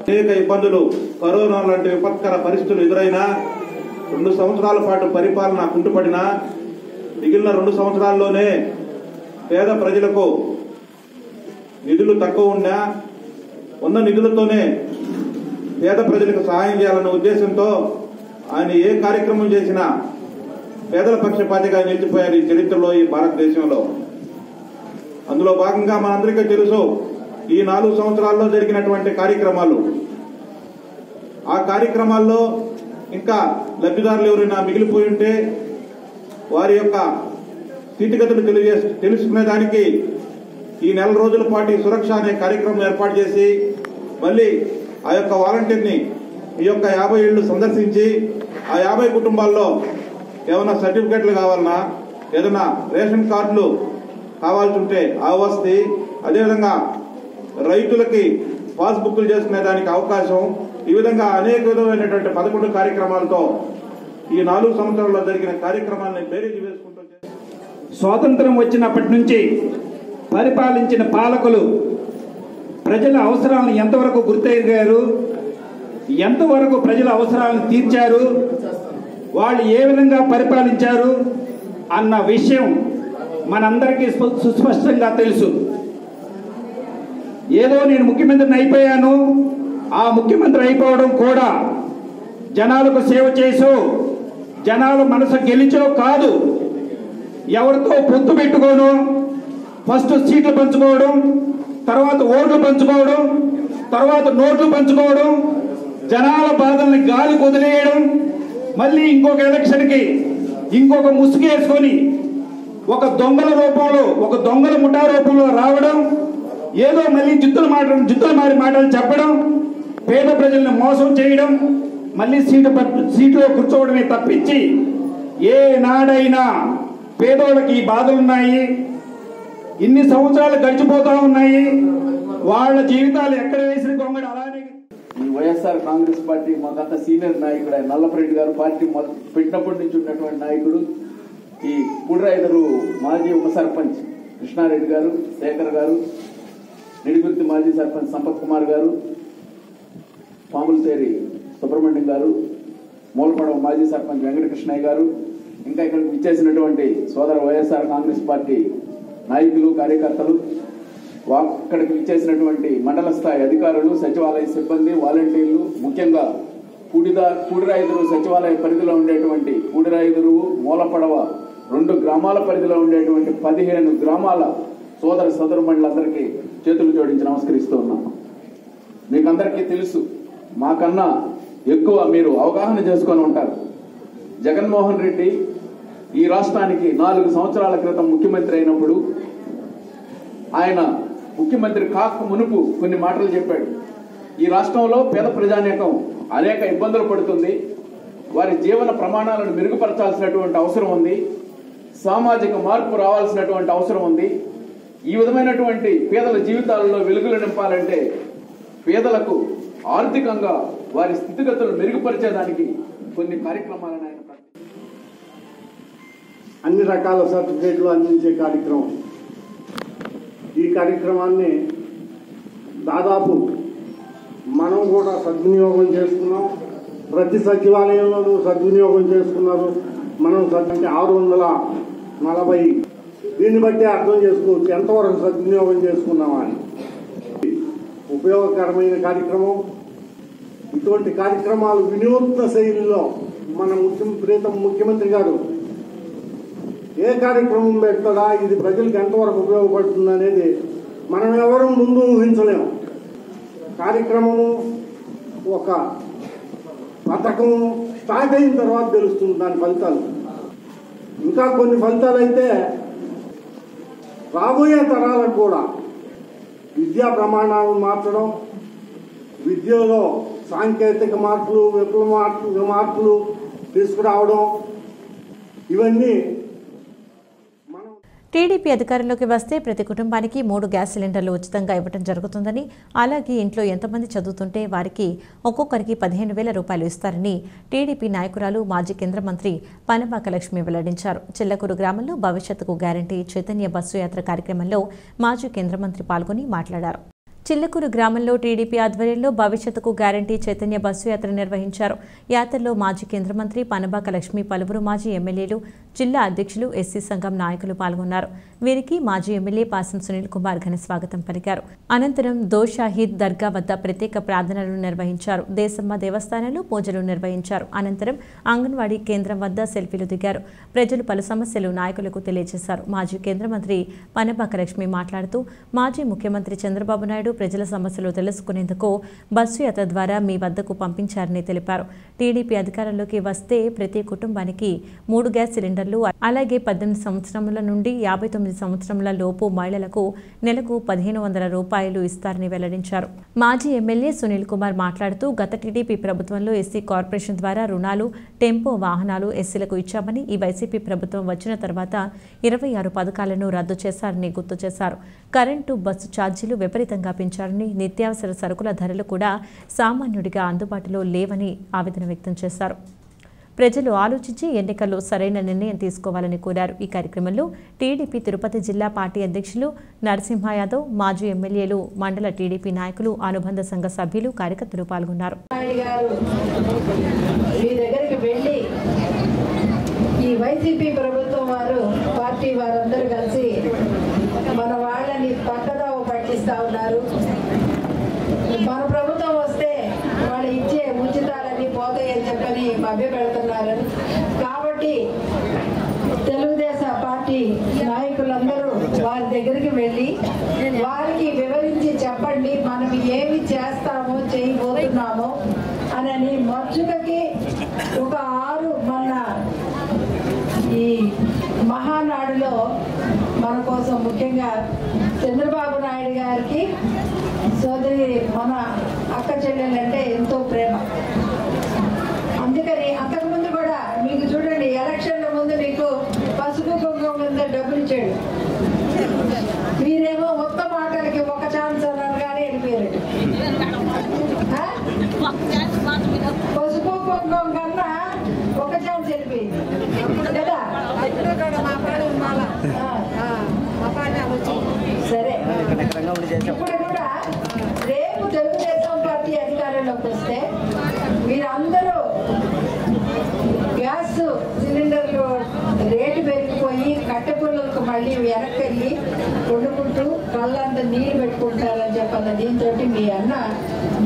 అనేక ఇబ్బందులు, కరోనా లాంటి విపత్కర పరిస్థితులు ఎదురైనా 2 సంవత్సరాల పాటు పరిపాలన కుంటుపడినా మిగిలిన 2 సంవత్సరాల్లోనే పేద ప్రజలకు నిధులు తక్కువ ఉన్నా ఉన్న నిధులతోనే పేద ప్రజలకు సహాయం చేయాలన్న ఉద్దేశంతో ఆయన ఏ కార్యక్రమం చేసినా పేదల పక్షపాతిగా నిలిచిపోయారు ఈ చరిత్రలో, ఈ భారతదేశంలో. అందులో భాగంగా మనందరికీ తెలుసు ఈ 4 సంవత్సరాల్లో జరిగినటువంటి కార్యక్రమాలు. ఆ కార్యక్రమాల్లో ఇంకా లబ్ధిదారులు ఎవరైనా మిగిలిపోయి ఉంటే వారి యొక్క స్థితిగతులు తెలుసుకునేదానికి ఈ 4 రోజుల పాటు సురక్ష అనే కార్యక్రమం ఏర్పాటు చేసి మళ్ళీ ఆ యొక్క వాలంటీర్ని ఈ యొక్క 50 ఇళ్లు సందర్శించి ఆ 50 కుటుంబాల్లో ఏమైనా సర్టిఫికెట్లు కావాలన్నా ఏదైనా రేషన్ కార్డులు కావాల్సి ఉంటే ఆ వసతి, అదేవిధంగా రైతులకి పాస్బుక్లు చేసుకునే దానికి అవకాశం, ఈ విధంగా అనేక విధమైనటువంటి 11 కార్యక్రమాలతో ఈ 4 సంవత్సరాల్లో జరిగిన కార్యక్రమాలను బేరీజు వేసుకుంటూ స్వాతంత్రం వచ్చినప్పటి నుంచి పరిపాలించిన పాలకులు ప్రజల అవసరాలను ఎంతవరకు గుర్తెరిగారు, ఎంతవరకు ప్రజల అవసరాలను తీర్చారు, వాళ్ళు ఏ విధంగా పరిపాలించారు అన్న విషయం మనందరికీ సుస్పష్టంగా తెలుసు. ఏదో నేను ముఖ్యమంత్రిని అయిపోయాను, ఆ ముఖ్యమంత్రి అయిపోవడం కూడా జనాలకు సేవ చేసో జనాల మనసు గెలిచో కాదు, ఎవరితో పొత్తు పెట్టుకోను, ఫస్ట్ సీట్లు పంచుకోవడం, తర్వాత ఓట్లు పంచుకోవడం, తర్వాత నోట్లు పంచుకోవడం, జనాల బాధల్ని గాలి వదిలేయడం, మళ్ళీ ఇంకొక ఎలక్షన్కి ఇంకొక ముసుగు వేసుకొని ఒక దొంగల రూపంలో, ఒక దొంగల ముఠా రూపంలో రావడం, ఏదో మళ్ళీ జిత్తుల మారి మాటలు చెప్పడం, పేద ప్రజల్ని మోసం చేయడం, మళ్ళీ సీటులో కూర్చోవడమే తప్పించి ఏ నాడైనా పేదోళ్ళకి ఈ బాధలున్నాయి, ఇన్ని సంవత్సరాలు గడిచిపోతా ఉన్నాయి, వాళ్ళ జీవితాలు ఎక్కడ వేసిన గొంగడు అలానే. ఈ వైఎస్ఆర్ కాంగ్రెస్ పార్టీ మాకంత సీనియర్ నాయకుడు ఆయన నల్లపరెడ్డి గారు, పార్టీ పెట్టినప్పటి నుంచి ఉన్నటువంటి నాయకుడు. ఈ పుడిరాయిదరు మాజీ ఉప సర్పంచ్ కృష్ణారెడ్డి గారు, శేఖర్ గారు, నిడిగుర్తి మాజీ సర్పంచ్ సంపత్ కుమార్ గారు, పాములతేరి సుబ్రహ్మణ్యం గారు, మూలపడవ మాజీ సర్పంచ్ వెంకటకృష్ణయ్య గారు, ఇంకా ఇక్కడికి విచ్చేసినటువంటి సోదర వైఎస్ఆర్ కాంగ్రెస్ పార్టీ నాయకులు, కార్యకర్తలు, ఇక్కడికి విచ్చేసినటువంటి మండల స్థాయి అధికారులు, సచివాలయ సిబ్బంది, వాలంటీర్లు, ముఖ్యంగా పూడిరాయిదురు సచివాలయ పరిధిలో ఉండేటువంటి పూడిరాయిదురు, మూలపడవ 2 గ్రామాల పరిధిలో ఉండేటువంటి 15 గ్రామాల సోదర సోదరుమణులందరికీ చేతులు జోడించి నమస్కరిస్తూ ఉన్నాము. మీకందరికీ తెలుసు, మాకన్నా ఎక్కువ మీరు అవగాహన చేసుకొని ఉంటారు. జగన్మోహన్ రెడ్డి ఈ రాష్ట్రానికి 4 సంవత్సరాల క్రితం ముఖ్యమంత్రి అయినప్పుడు ఆయన ముఖ్యమంత్రి కాక మునుపు కొన్ని మాటలు చెప్పాడు. ఈ రాష్ట్రంలో పేద ప్రజానీకం అనేక ఇబ్బందులు పడుతుంది, వారి జీవన ప్రమాణాలను మెరుగుపరచాల్సినటువంటి అవసరం ఉంది, సామాజిక మార్పు రావాల్సినటువంటి అవసరం ఉంది. ఈ విధమైనటువంటి పేదల జీవితాలలో వెలుగులు నింపాలంటే పేదలకు ఆర్థికంగా వారి స్థితిగతులను మెరుగుపరిచేదానికి కొన్ని కార్యక్రమాలను ఆయన అన్ని రకాల సర్టిఫికేట్లు అందించే కార్యక్రమం. ఈ కార్యక్రమాన్ని దాదాపు మనం కూడా సద్వినియోగం చేసుకున్నాం, ప్రతి సచివాలయంలోనూ సద్వినియోగం చేసుకున్నారు. మనం 640, దీన్ని బట్టి అర్థం చేసుకోవచ్చు ఎంతవరకు సద్వినియోగం చేసుకున్నామా అని. ఉపయోగకరమైన కార్యక్రమం. ఇటువంటి కార్యక్రమాలు వినూత్న శైలిలో మన ప్రీతం ముఖ్యమంత్రి గారు ఏ కార్యక్రమం పెడతాడా, ఇది ప్రజలకు ఎంతవరకు ఉపయోగపడుతుంది అనేది మనం ఎవరూ ముందు ఊహించలేము. కార్యక్రమము, ఒక పథకము స్టార్ట్ అయిన తర్వాత తెలుస్తుంది దాని ఫలితాలు. ఇంకా కొన్ని ఫలితాలు అయితే రాబోయే తరాలకు కూడా విద్యా ప్రమాణాలను మార్చడం, విద్యలో సాంకేతిక మార్పులు, విప్లవ మార్పులు తీసుకురావడం, ఇవన్నీ. టీడీపీ అధికారంలోకి వస్తే ప్రతి కుటుంబానికి 3 గ్యాస్ సిలిండర్లు ఉచితంగా ఇవ్వడం జరుగుతుందని, అలాగే ఇంట్లో ఎంతమంది చదువుతుంటే వారికి ఒక్కొక్కరికి 15,000 రూపాయలు ఇస్తారని టీడీపీ నాయకురాలు, మాజీ కేంద్ర మంత్రి పనబాక లక్ష్మి వెల్లడించారు. చిల్లకూరు గ్రామంలో భవిష్యత్తుకు గ్యారంటీ చైతన్య బస్సు యాత్ర కార్యక్రమంలో మాజీ కేంద్ర మంత్రి పాల్గొని మాట్లాడారు. చిల్లకూరు గ్రామంలో టీడీపీ ఆధ్వర్యంలో భవిష్యత్తుకు గ్యారంటీ చైతన్య బస్సు యాత్ర నిర్వహించారు. యాత్రలో మాజీ కేంద్ర మంత్రి పనబాక లక్ష్మి, పలువురు మాజీ ఎమ్మెల్యేలు, జిల్లా అధ్యక్షులు, ఎస్సీ సంఘం నాయకులు పాల్గొన్నారు. వీరికి మాజీ ఎమ్మెల్యే పాసం సునీల్ కుమార్ ఘన స్వాగతం పలికారు. అనంతరం దోషాహిద్ దర్గా వద్ద ప్రత్యేక ప్రార్థనలు నిర్వహించారు. దేశమ్మ దేవస్థానంలో పూజలు నిర్వహించారు. అనంతరం అంగన్వాడీ కేంద్రం వద్ద సెల్ఫీలు దిగారు. ప్రజలు పలు సమస్యలు నాయకులకు తెలియజేశారు. మాజీ కేంద్ర మంత్రి పనబాక లక్ష్మి మాట్లాడుతూ, మాజీ ముఖ్యమంత్రి చంద్రబాబు నాయుడు ప్రజల సమస్యలు తెలుసుకునేందుకు బస్సు యాత్ర ద్వారా మీ వద్దకు పంపించారని తెలిపారు. టీడీపీ అధికారంలోకి వస్తే ప్రతి కుటుంబానికి 3 గ్యాస్ సిలిండర్లు, అలాగే 18 సంవత్సరముల నుండి 59 సంవత్సరముల లోపు మహిళలకు నెలకు 1,500 రూపాయలు ఇస్తారని వెల్లడించారు. మాజీ ఎమ్మెల్యే సునీల్ కుమార్ మాట్లాడుతూ, గత టీడీపీ ప్రభుత్వంలో ఎస్సీ కార్పొరేషన్ ద్వారా రుణాలు, టెంపో వాహనాలు ఎస్సీలకు ఇచ్చామని, ఈ వైసీపీ ప్రభుత్వం వచ్చిన తర్వాత 26 పథకాలను రద్దు చేశారని గుర్తు చేశారు. కరెంటు, బస్సు ఛార్జీలు విపరీతంగా పెంచారని, నిత్యావసర సరుకుల ధరలు కూడా సామాన్యుడిగా అందుబాటులో లేవని ఆవేదన వ్యక్తం చేశారు. ప్రజలు ఆలోచించి ఎన్నికల్లో సరైన నిర్ణయం తీసుకోవాలని కోరారు. ఈ కార్యక్రమంలో టీడీపీ తిరుపతి జిల్లా పార్టీ అధ్యక్షులు నరసింహ యాదవ్, మాజీ ఎమ్మెల్యేలు, మండల టీడీపీ నాయకులు, అనుబంధ సంఘ సభ్యులు, కార్యకర్తలు పాల్గొన్నారు. ఈ వైసీపీ ప్రభుత్వం వారు, పార్టీ వారందరూ కలిసి మన వాళ్ళని పట్టదోవ పట్టిస్తా ఉన్నారు. మన ప్రభుత్వం వస్తే వారి దగ్గరికి వెళ్ళి వారికి వివరించి చెప్పండి మనం ఏమి చేస్తామో చేయబోతున్నామో అని మచ్చుకకి ఒక 6 మన ఈ మహానాడులో మన కోసం ముఖ్యంగా చంద్రబాబు నాయుడు గారికి సోదరి మన అక్క చెల్లెలంటే ఎంతో ప్రేమ. అందుకని అంతకుముందు కూడా మీకు చూడండి ఎలక్షన్ల ముందు మీకు పసుపు కుంకుమ మీద డబ్బులు ఇచ్చాడు. మీరేమో మొత్తం మాటలకి ఒక ఛాన్స్ అన్నారు కానీ వెళ్ళిపోయారు. పసుపు కుంకుమ కన్నా ఒక ఛాన్స్ వెళ్ళిపోయింది కదా. సరే ఇప్పుడు కూడా రేపు తెలుగుదేశం పార్టీ అధికారంలోకి వస్తే మీరందరూ గ్యాస్ సిలిండర్లు రేటు పెరిగిపోయి కట్టెపుల్లలకు మళ్ళీ వెనక్కి వెళ్ళి వండుకుంటూ కళ్ళంతా నీళ్లు పెట్టుకుంటారని చెప్పన్న దీంతో మీ అన్న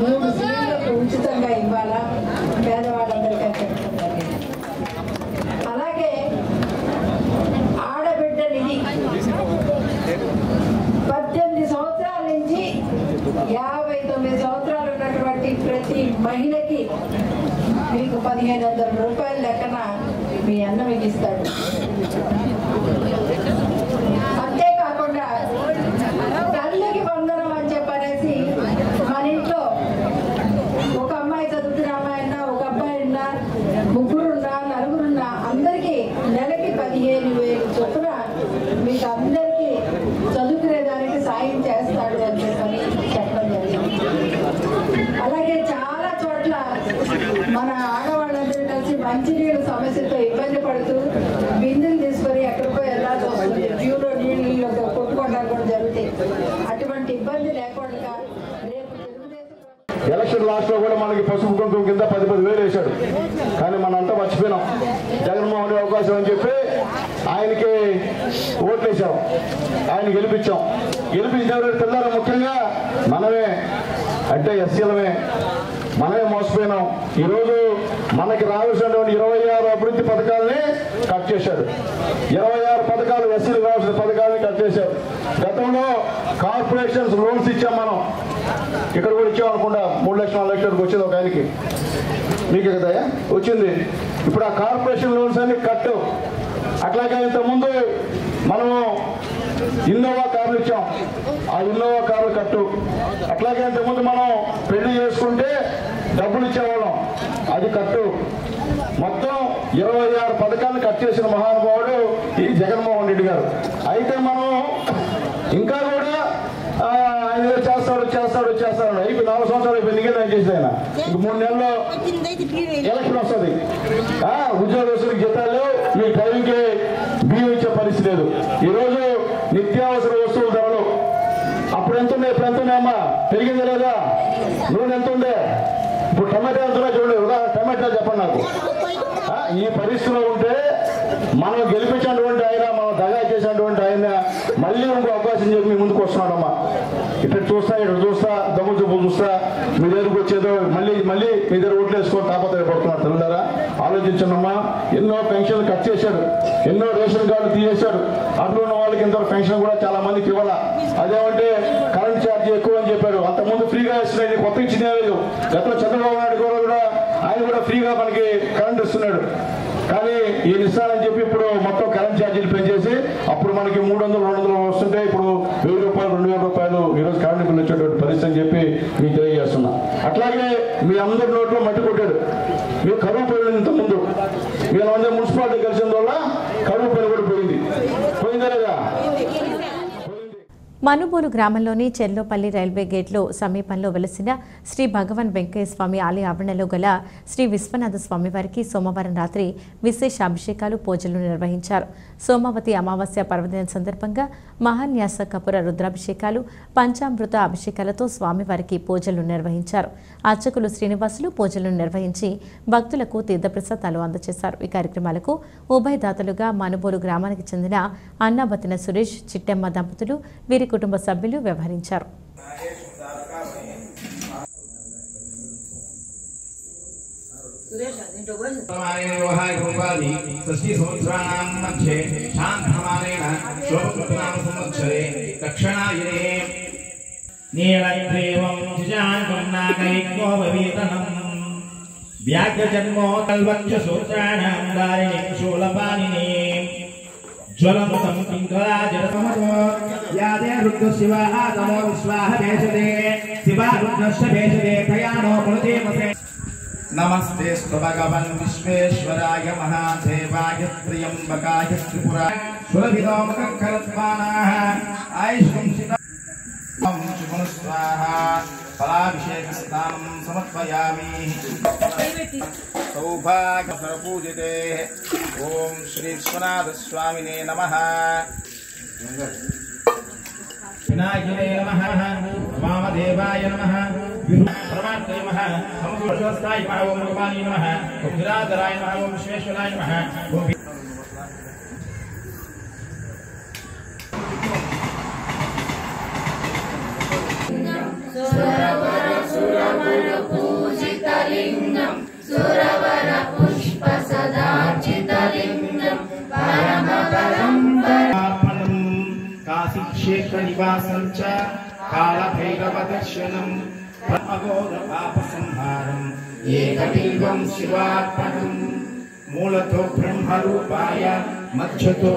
3 సిలిండర్లు ఉచితంగా ఇవ్వాలా పేదవాళ్ళందరికీ చెప్తున్నారు. అలాగే ఆడబిడ్డ నిధి 18 సంవత్సరాల నుంచి 59 సంవత్సరాలు ఉన్నటువంటి ప్రతి మహిళకి మీకు 1500 రూపాయల లెక్కన మీ అన్న మీకు ఇస్తాడు. అంతేకాకుండా తల్లికి వందనం అని చెప్పనేసి మన ఇంట్లో ఒక అమ్మాయి చదువుతున్న అమ్మాయి అన్నా, ఒక అబ్బాయి ఉన్నా, 3 ఉన్నా, 4 ఉన్నా అందరికీ నెలకి 15,000 చొప్పున మీకు అందరికీ చదువుకునేదానికి సాయం చేస్తాడు అని చెప్పని చెప్పడం జరిగింది. అలాగే చాలా చోట్ల మన ఆడవాళ్ళందరూ కలిసి మంచినీళ్ళ సమస్యతో ఇబ్బంది పడుతూ బిందులు తీసుకొని ఎక్కడికో వెళ్ళాల్సి వస్తుంది. క్యూలో నీళ్ళు కొట్టుకోవడానికి కూడా జరుగుతాయి. అటువంటి ఇబ్బంది లేకుండా ఎలక్షన్ లాస్ట్ లో కూడా మనకి పసుపు కుంకుమ కింద 10,000 వేశాడు. కానీ మనంతా మర్చిపోయినాం. జగన్మోహన్ రెడ్డి అవకాశం అని చెప్పి ఆయనకి ఓట్లేసాం, ఆయన గెలిపించాం. గెలిపించిన పిల్లలు ముఖ్యంగా మనమే అంటే ఎస్సీలమే మనమే మోసపోయినాం. ఈరోజు మనకి రావాల్సినటువంటి 26 అభివృద్ధి పథకాలని కట్ చేశాడు. 26 పథకాలు ఎస్సీలకు రావాల్సిన పథకాలని కట్ చేశారు. గతంలో కార్పొరేషన్స్ లోన్స్ ఇచ్చాం మనం, ఇక్కడ కూడా ఇచ్చాం అనుకుంటా 3 లక్షలు 4 లక్షలకు వచ్చింది ఒక ఆయనకి, మీకు కదా వచ్చింది. ఇప్పుడు ఆ కార్పొరేషన్ లోన్స్ అన్ని కట్టు. అట్లాగే ఇంతకుముందు మనము ఇన్నోవా కార్లు ఇచ్చాం, ఆ ఇన్నోవా కార్లు కట్టు. అట్లాగే ఇంతకుముందు మనం పెళ్లి చేసుకుంటే డబ్బులు ఇచ్చేవాళ్ళం, అది కట్టు. మొత్తం 26 పథకాలను కట్ చేసిన మహానుభావుడు ఈ జగన్మోహన్ రెడ్డి గారు. అయితే మనం ఇంకా కూడా ఆయన చేస్తాడు అయిపోయి 4 సంవత్సరాలు అయిపోయింది. ఇంకేం ఆయన చేసేది ఆయన ఇంక 3 నెలల్లో ఎలక్షన్ వస్తుంది. ఉద్యోగస్తులకు జీతాలు మీ డ్రైవింగ్కి బియ్యం ఇచ్చే పరిస్థితి లేదు. ఈరోజు నిత్యావసర వస్తువుల ధరలు అప్పుడు ఎంత ఉండే, ఇప్పుడు ఎంత ఉన్నాయమ్మా? పెరిగింది లేదా? నూనె ఎంత ఉండే? ఇప్పుడు టమాటా ఎంత ఉన్నాయి చూడండి. ఉదాహరణ టమాటా చెప్పండి నాకు. ఈ పరిస్థితిలో ఉంటే మనం గెలిపించినటువంటి ఆయన, మనం దగా చేసినటువంటి ఆయన మళ్ళీ ఇంకో అవకాశం చెప్పి మీ ముందుకు వస్తున్నాడమ్మా. ఇక్కడ చూస్తా దమ్ము చూపులు చూస్తా మీ దగ్గరకు వచ్చేదో మళ్ళీ మీ దగ్గర ఓట్లు వేసుకొని తాపత్రయపడుతున్నారు. తెల్లారా ఆలోచించండమ్మా. ఎన్నో పెన్షన్లు కట్ చేశాడు, ఎన్నో రేషన్ కార్డులు తీసేశాడు. అట్లా ఉన్న వాళ్ళకి ఇంత పెన్షన్ కూడా చాలా మందికి ఇవ్వాల. అదేమంటే కరెంట్ ఛార్జ్ ఎక్కువ అని చెప్పాడు. అంతకుముందు ఫ్రీగా ఇస్తున్నాడు, కొత్త ఇచ్చిందే లేదు. గతంలో చంద్రబాబు నాయుడు కూడా ఆయన కూడా ఫ్రీగా మనకి కరెంట్ ఇస్తున్నాడు. కానీ ఈయన ఇస్తానని చెప్పి ఇప్పుడు మొత్తం కరెంట్ ఛార్జీలు పెంచేసి అప్పుడు మనకి 300, 200 వస్తుంటే ఇప్పుడు 1000 రూపాయలు, 2000 రూపాయలు ఈరోజు కరెంట్ బిల్లు వచ్చేటువంటి పరిస్థితి అని చెప్పి మీకు తెలియజేస్తున్నా. అట్లాగే మీ అందరి నోట్లో మట్టి కొట్టాడు. మీరు కరువు పోయింది. ఇంతకుముందు మీరు అందరూ మున్సిపాలిటీ కలిసిన వల్ల కరువు పని కూడా పోయిందా లేదా? మనుబోలు గ్రామంలోని చెర్లోపల్లి రైల్వే గేట్లో సమీపంలో వెలసిన శ్రీ భగవాన్ వెంకయ్య స్వామి ఆలయ ఆవరణలో గల శ్రీ విశ్వనాథ స్వామి వారికి సోమవారం రాత్రి విశేష అభిషేకాలు పూజలు నిర్వహించారు. సోమవతి అమావాస్య పర్వదినం సందర్భంగా మహాన్యాస కపుర రుద్రాభిషేకాలు, పంచామృత అభిషేకాలతో స్వామివారికి పూజలు నిర్వహించారు. అర్చకులు శ్రీనివాసులు పూజలు నిర్వహించి భక్తులకు తీర్థప్రసాదాలు అందజేశారు. ఈ కార్యక్రమాలకు ఉభయదాతలుగా మనుబోలు గ్రామానికి చెందిన అన్నాబతిన సురేష్, చిట్టెమ్మ దంపతులు, వీరి కుటుంబ సభ్యులు వ్యవహరించారు. व्याघ्रजन्मो कल्वच्च सूत्राणां दारिणीं शूलपाणिनीं ज्वलन्तं किङ्कराजरसमतो यादे रुद्रशिवा आदमो विश्वाह भेषते शिवा रुद्रश्च भेषते तयानो पुनदेमसे नमस्तेऽस्तु भगवन् विश्वेश्वराय महादेवाय त्र्यम्बकाय त्रिपुराय सुरभितो मकरत्मानाः आयुष्कं स्वाहा फलाभिषेकस्नानं समर्पयामि सौभाग्यपूजिते ओम श्री विश्वनाथ स्वामिने नमः विनायकने नमः वामदेवाय नमः परमात्मने नमः समस्तस्ताय नमः ओम भगवानी नमः ओम गिराधराय नमः ओम विश्वेश्वराय नमः ओम पूजितलिंगं सुरवर पुष्प सदार्चितलिंगं परम परम काशी क्षेत्र निवासं च कालभैरवदर्शनं अघोर पाप संहारम् एकबिल्वं शिवार्पणं मूलतो ब्रह्मरूपाय मध्यतो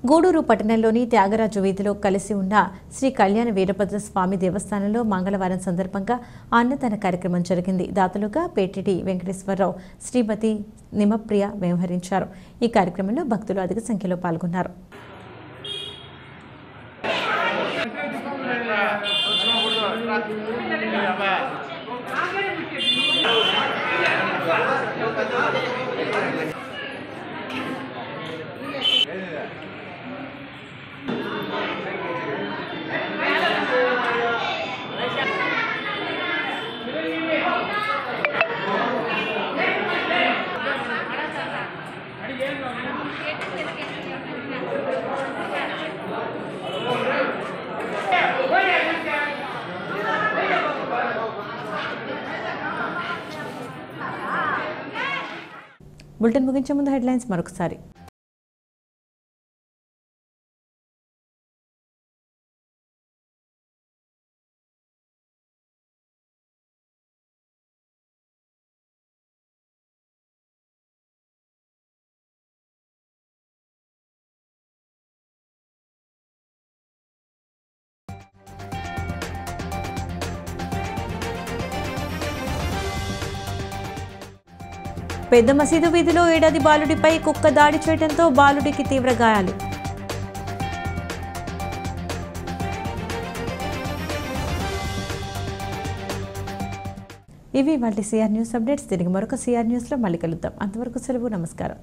గూడూరు పట్టణంలోని త్యాగరాజు వీధిలో కలిసి ఉన్న శ్రీ కళ్యాణ వీరభద్ర స్వామి దేవస్థానంలో మంగళవారం సందర్భంగా అన్నదాన కార్యక్రమం జరిగింది. దాతలుగా పేటిటి వెంకటేశ్వరరావు, శ్రీమతి నిమప్రియ వ్యవహరించారు. ఈ కార్యక్రమంలో భక్తులు అధిక సంఖ్యలో పాల్గొన్నారు. బులెటిన్ ముగించే ముందు హెడ్లైన్స్ మరొకసారి. పెద్ద మసీదు వీధిలో ఏడాది బాలుడిపై కుక్క దాడి చేయడంతో బాలుడికి తీవ్ర గాయాలు. ఇవి వాటి సిఆర్ న్యూస్ అప్డేట్స్. తిరిగి మరొక సిఆర్ న్యూస్లో మళ్ళీ కలుద్దాం. అంతవరకు సెలవు. నమస్కారం.